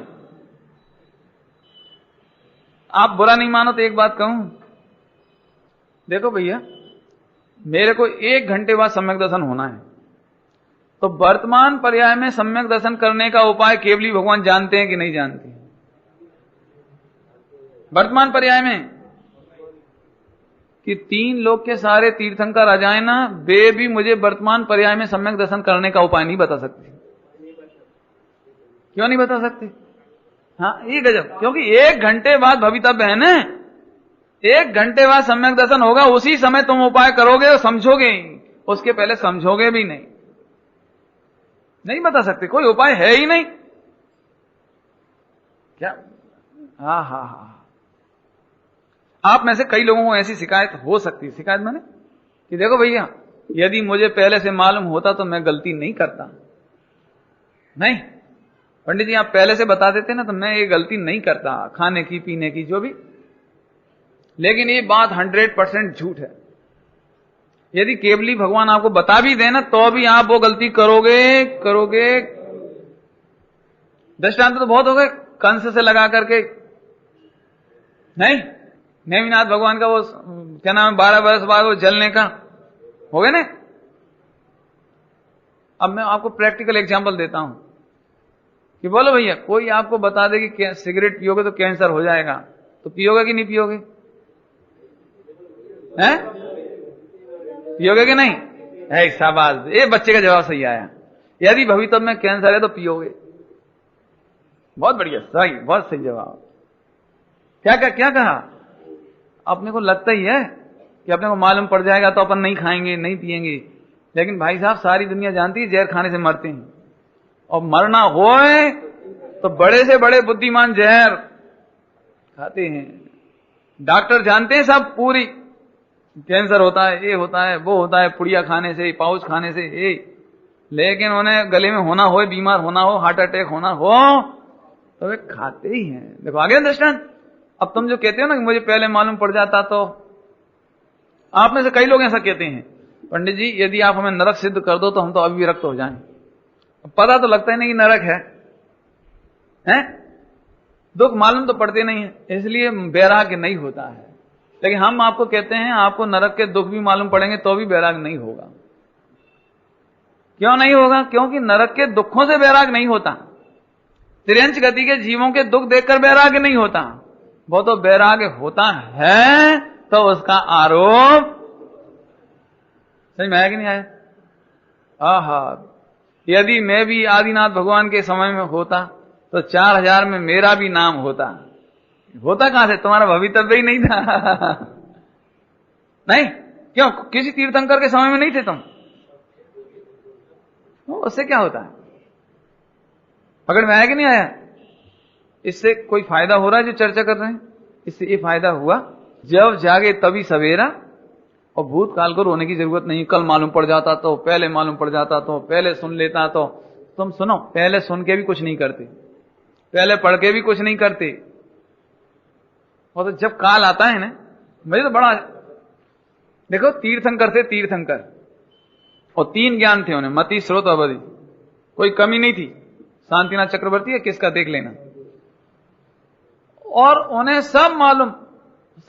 आप बुरा नहीं मानो तो एक बात कहूं, देखो भैया, मेरे को 1 घंटे बाद सम्यक दर्शन होना है, तो वर्तमान पर्याय में सम्यक दर्शन करने का उपाय केवली भगवान जानते हैं कि नहीं जानते? वर्तमान पर्याय में कि 3 लोक के सारे तीर्थंकर आ जाए ना, वे भी मुझे वर्तमान पर्याय में सम्यक दर्शन करने का उपाय नहीं बता सकते। क्यों नहीं बता सकते? हाँ, ये गजब, क्योंकि 1 घंटे बाद भवितव्य है ना, 1 घंटे बाद सम्यक दर्शन होगा, उसी समय तुम उपाय करोगे और समझोगे, उसके पहले समझोगे भी नहीं। नहीं बता सकते, कोई उपाय है ही नहीं। क्या? हाँ, आप में से कई लोगों को ऐसी शिकायत हो सकती है, शिकायत मैंने कि देखो भैया, यदि मुझे पहले से मालूम होता तो मैं गलती नहीं करता। नहीं पंडित जी, आप पहले से बता देते ना तो मैं ये गलती नहीं करता, खाने की पीने की जो भी। लेकिन ये बात 100% झूठ है। यदि केवली भगवान आपको बता भी देना तो भी आप वो गलती करोगे। दृष्टांत तो बहुत हो गए, कंस से लगा करके। नहीं, नेमिनाथ भगवान का वो क्या नाम है, 12 वर्ष बाद वो जलने का हो गया ना। अब मैं आपको प्रैक्टिकल एग्जांपल देता हूं कि बोलो भैया, कोई आपको बता दे कि सिगरेट पियोगे तो कैंसर हो जाएगा, तो पियोगे कि नहीं पियोगे? हैं? पियोगे कि नहीं? है शाबाश, ये बच्चे का जवाब सही आया। यदि भविष्य में कैंसर है तो पियोगे। बहुत बढ़िया, सही, बहुत सही जवाब। क्या कहा? अपने को लगता ही है कि अपने को मालूम पड़ जाएगा तो अपन नहीं खाएंगे, नहीं पिएंगे। लेकिन भाई साहब, सारी दुनिया जानती है जहर खाने से मरते हैं, और मरना होए तो बड़े से बड़े बुद्धिमान जहर खाते हैं। डॉक्टर जानते हैं सब, पूरी कैंसर होता है, ये होता है, वो होता है, पुड़िया खाने से, पाउच खाने से, ये। लेकिन उन्हें गले में होना हो, बीमार होना हो, हार्ट अटैक होना हो, तो वे खाते ही हैं। देखो आगे दृष्टांत। अब तुम जो कहते हो ना कि मुझे पहले मालूम पड़ जाता, तो आप में से कई लोग ऐसा कहते हैं, पंडित जी यदि आप हमें नरक सिद्ध कर दो तो हम तो अभी विरक्त हो जाएं। पता तो लगता ही नहीं कि नरक है, हैं? दुख मालूम तो पड़ते नहीं है, इसलिए वैराग्य नहीं होता है। लेकिन हम आपको कहते हैं आपको नरक के दुख भी मालूम पड़ेंगे तो भी वैराग्य नहीं होगा। क्यों नहीं होगा? क्योंकि नरक के दुखों से वैराग्य नहीं होता। तिर्यंच गति के जीवों के दुख देखकर वैराग्य नहीं होता। वो तो वैराग्य होता है तो उसका आरोप समझ में आया कि नहीं आया? आहा, यदि मैं भी आदिनाथ भगवान के समय में होता तो 4000 में मेरा भी नाम होता। होता कहां से? तुम्हारा भवितव्य ही नहीं था। नहीं क्यों? किसी तीर्थंकर के समय में नहीं थे तुम? उससे क्या होता है? पकड़ में आया कि नहीं आया? इससे कोई फायदा हो रहा है जो चर्चा कर रहे हैं? इससे ये फायदा हुआ, जब जागे तभी सवेरा, और भूतकाल को रोने की जरूरत नहीं। कल मालूम पड़ जाता तो, पहले मालूम पड़ जाता तो, पहले सुन लेता तो। तुम सुनो, पहले सुन के भी कुछ नहीं करते, पहले पढ़ के भी कुछ नहीं करते, और तो जब काल आता है ना, मुझे तो बड़ा देखो, तीर्थंकर थे तीर्थंकर, और 3 ज्ञान थे उन्हें, मति, स्रोत, अवधि, कोई कमी नहीं थी। शांतिनाथ चक्रवर्ती है, किसका देख लेना। और उन्हें सब मालूम,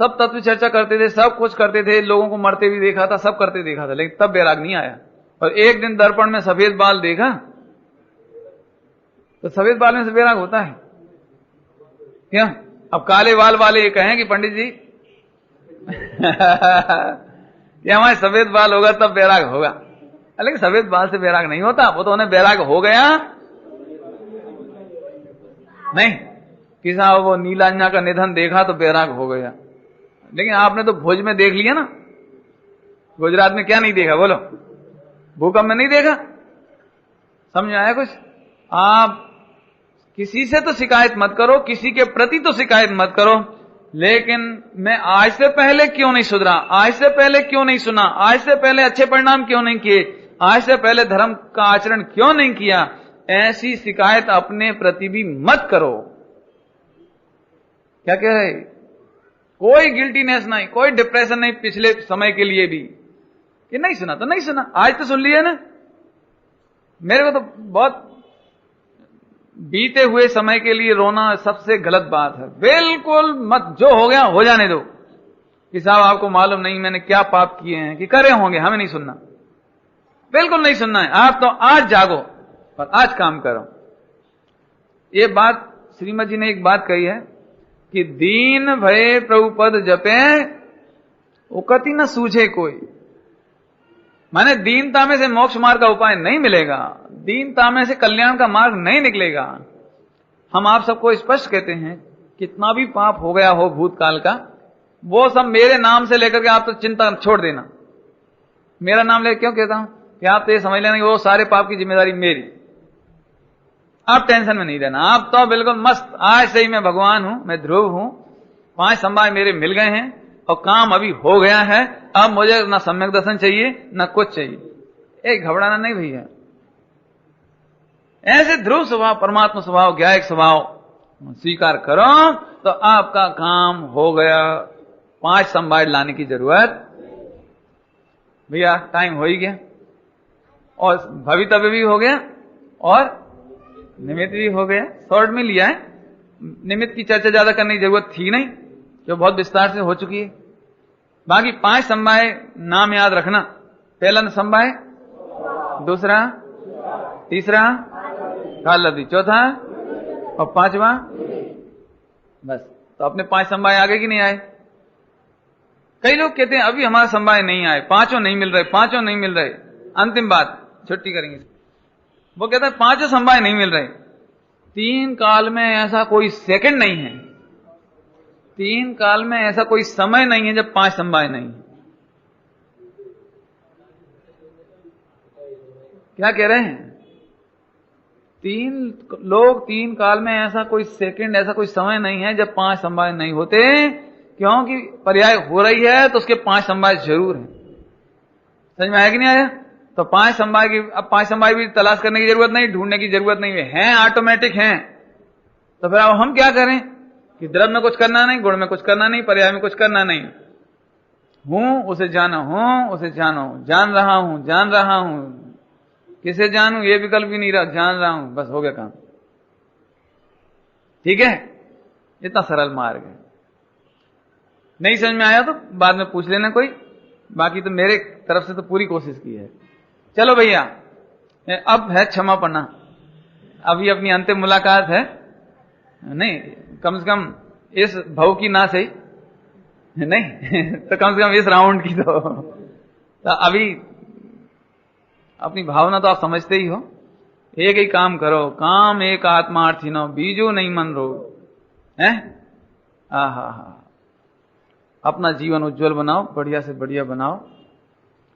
सब तत्व चर्चा करते थे, सब कुछ करते थे, लोगों को मरते भी देखा था, सब करते देखा था, लेकिन तब वैराग नहीं आया। और एक दिन दर्पण में सफेद बाल देखा, तो सफेद बाल में से वैराग होता है क्या? अब काले बाल वाले ये कहें कि पंडित जी कि हमारे सफेद बाल होगा तब वैराग होगा, लेकिन सफेद बाल से वैराग नहीं होता। वो तो उन्हें वैराग हो गया नहीं कि साहब वो नीलांजना का निधन देखा तो वैराग हो गया। लेकिन आपने तो भोज में देख लिया ना, गुजरात में क्या नहीं देखा बोलो? भूकंप में नहीं देखा? समझ आया कुछ? आप किसी से तो शिकायत मत करो, किसी के प्रति तो शिकायत मत करो, लेकिन मैं आज से पहले क्यों नहीं सुधरा, आज से पहले क्यों नहीं सुना, आज से पहले अच्छे परिणाम क्यों नहीं किए, आज से पहले धर्म का आचरण क्यों नहीं किया, ऐसी शिकायत अपने प्रति भी मत करो। क्या कह रहे? कोई गिल्टीनेस नहीं, कोई डिप्रेशन नहीं पिछले समय के लिए भी, कि नहीं सुना तो नहीं सुना, आज तो सुन लिया ना। मेरे को तो बहुत बीते हुए समय के लिए रोना सबसे गलत बात है। बिल्कुल मत, जो हो गया हो जाने दो, कि साहब आपको मालूम नहीं मैंने क्या पाप किए हैं, कि करे होंगे, हमें नहीं सुनना, बिल्कुल नहीं सुनना है। आप तो आज जागो और आज काम करो। ये बात श्रीमद जी ने एक बात कही है कि दीन भय प्रभुपद जपे उकति न सूझे कोई। माने दीनता में से मोक्ष मार्ग का उपाय नहीं मिलेगा, दीनता में से कल्याण का मार्ग नहीं निकलेगा। हम आप सबको स्पष्ट कहते हैं, कितना भी पाप हो गया हो भूतकाल का, वो सब मेरे नाम से लेकर के आप तो चिंता छोड़ देना। मेरा नाम लेकर क्यों कहता हूं? कि आप तो ये समझ लेना वो सारे पाप की जिम्मेदारी मेरी। आप टेंशन में नहीं रहना, आप तो बिल्कुल मस्त, आज से ही मैं भगवान हूं, मैं ध्रुव हूं, 5 संभाय मेरे मिल गए हैं और काम अभी हो गया है, अब मुझे ना सम्यक दर्शन चाहिए ना कुछ चाहिए। एक घबराना नहीं भैया। ऐसे ध्रुव स्वभाव, परमात्मा स्वभाव, ज्ञायक स्वभाव स्वीकार करो तो आपका काम हो गया। 5 संभाय लाने की जरूरत भैया, टाइम हो ही गया, और भवितव्य भी हो गया और निमित्त भी हो गया। शॉर्ट में लिया है, निमित्त की चर्चा ज्यादा करने की जरूरत थी नहीं, जो बहुत विस्तार से हो चुकी है। बाकी 5 संभाय नाम याद रखना। पहला संभाय, दूसरा, तीसरा, काल लब्धि, चौथा और 5वां, बस। तो अपने 5 संभाय आगे कि नहीं आए? कई लोग कहते हैं अभी हमारा संभाय नहीं आए, 5 नहीं मिल रहे, 5 नहीं मिल रहे। अंतिम बात, छुट्टी करेंगे। वो कहता है 5 संभाय नहीं मिल रहे। 3 काल में ऐसा कोई सेकंड नहीं है, 3 काल में ऐसा कोई समय नहीं है जब 5 संभाय नहीं। क्या कह रहे हैं? 3 काल में ऐसा कोई सेकंड, ऐसा कोई समय नहीं है जब 5 संभाय नहीं होते, क्योंकि पर्याय हो रही है तो उसके 5 संभाय जरूर है। समझ में आया कि नहीं आया? तो 5 संभाय की, अब 5 संभाय भी तलाश करने की जरूरत नहीं, ढूंढने की जरूरत नहीं है, ऑटोमेटिक हैं। तो फिर अब हम क्या करें कि द्रव्य में कुछ करना नहीं, गुण में कुछ करना नहीं, पर्याय में कुछ करना नहीं, हूं उसे जानो, हूं उसे जानो, जान रहा हूं, किसे जानूं ये विकल्प भी नहीं रहा, जान रहा हूं, बस हो गया काम। ठीक है, इतना सरल मार्ग है। नहीं समझ में आया तो बाद में पूछ लेना कोई, बाकी तो मेरे तरफ से तो पूरी कोशिश की है। चलो भैया, अब है क्षमा पन्ना, अभी अपनी अंतिम मुलाकात है, नहीं कम से कम इस भव की ना सही नहीं तो कम से कम इस राउंड की तो अभी अपनी भावना तो आप समझते ही हो। एक ही काम करो, काम एक आत्मार्थी नो, बीजो नहीं मन रोग है। हा, अपना जीवन उज्जवल बनाओ, बढ़िया से बढ़िया बनाओ,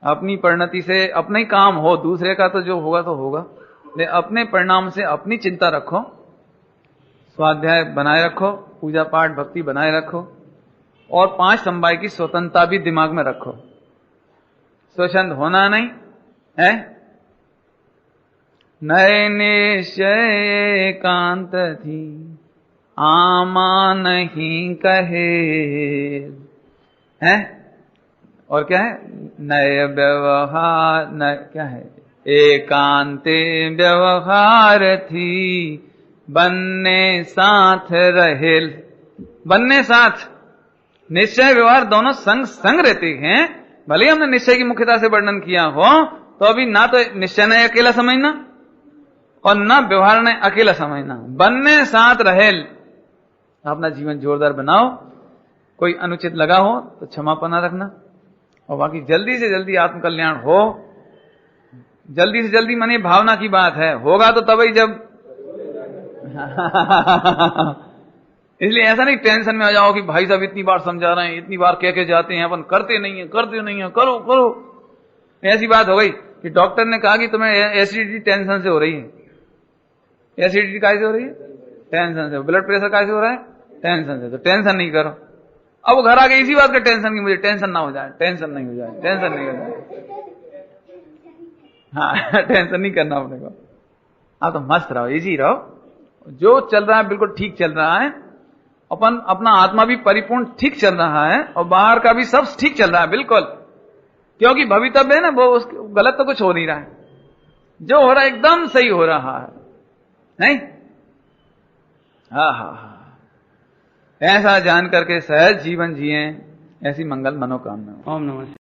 अपनी परिणति से अपना ही काम हो, दूसरे का तो जो होगा तो होगा, लेकिन अपने परिणाम से अपनी चिंता रखो, स्वाध्याय बनाए रखो, पूजा पाठ भक्ति बनाए रखो, और 5 समवाय की स्वतंत्रता भी दिमाग में रखो। स्वच्छंद होना नहीं है। नए निश्चय एकांत थी, आमा नहीं कहे है। और क्या है, नए व्यवहार, क्या है, एकांते व्यवहार थी, बनने साथ रहेल। बनने साथ, निश्चय व्यवहार दोनों संग संग रहते हैं। भले ही हमने निश्चय की मुख्यता से वर्णन किया हो, तो अभी ना तो निश्चय ने अकेला समझना और ना व्यवहार ने अकेला समझना, बनने साथ रहेल। अपना जीवन जोरदार बनाओ, कोई अनुचित लगा हो तो क्षमापना रखना, और बाकी जल्दी से जल्दी आत्मकल्याण हो। जल्दी से जल्दी माने भावना की बात है, होगा तो तभी जब इसलिए ऐसा नहीं टेंशन में आ जाओ कि भाई साहब इतनी बार समझा रहे हैं, इतनी बार कह के जाते हैं, अपन करते नहीं है, करो करो। ऐसी बात हो गई कि डॉक्टर ने कहा कि तुम्हें एसिडिटी टेंशन से हो रही है। एसिडिटी कैसे हो रही है? टेंशन से। ब्लड प्रेशर कैसे हो रहा है? टेंशन से। तो टेंशन नहीं करो। अब वो घर आके इसी बात का टेंशन की, मुझे टेंशन ना हो जाए, टेंशन नहीं हो जाए, टेंशन नहीं हो जाए। हाँ टेंशन नहीं करना अपने को, आप तो मस्त रहो, इजी रहो, जो चल रहा है बिल्कुल ठीक चल रहा है। अपन अपना आत्मा भी परिपूर्ण ठीक चल रहा है, और बाहर का भी सब ठीक चल रहा है बिल्कुल, क्योंकि भवितव्य है ना, वो गलत तो कुछ हो नहीं रहा है, जो हो रहा है एकदम सही हो रहा है, नहीं? हाँ, ऐसा जान करके सहज जीवन जिए, ऐसी मंगल मनोकामना। ओम नमः।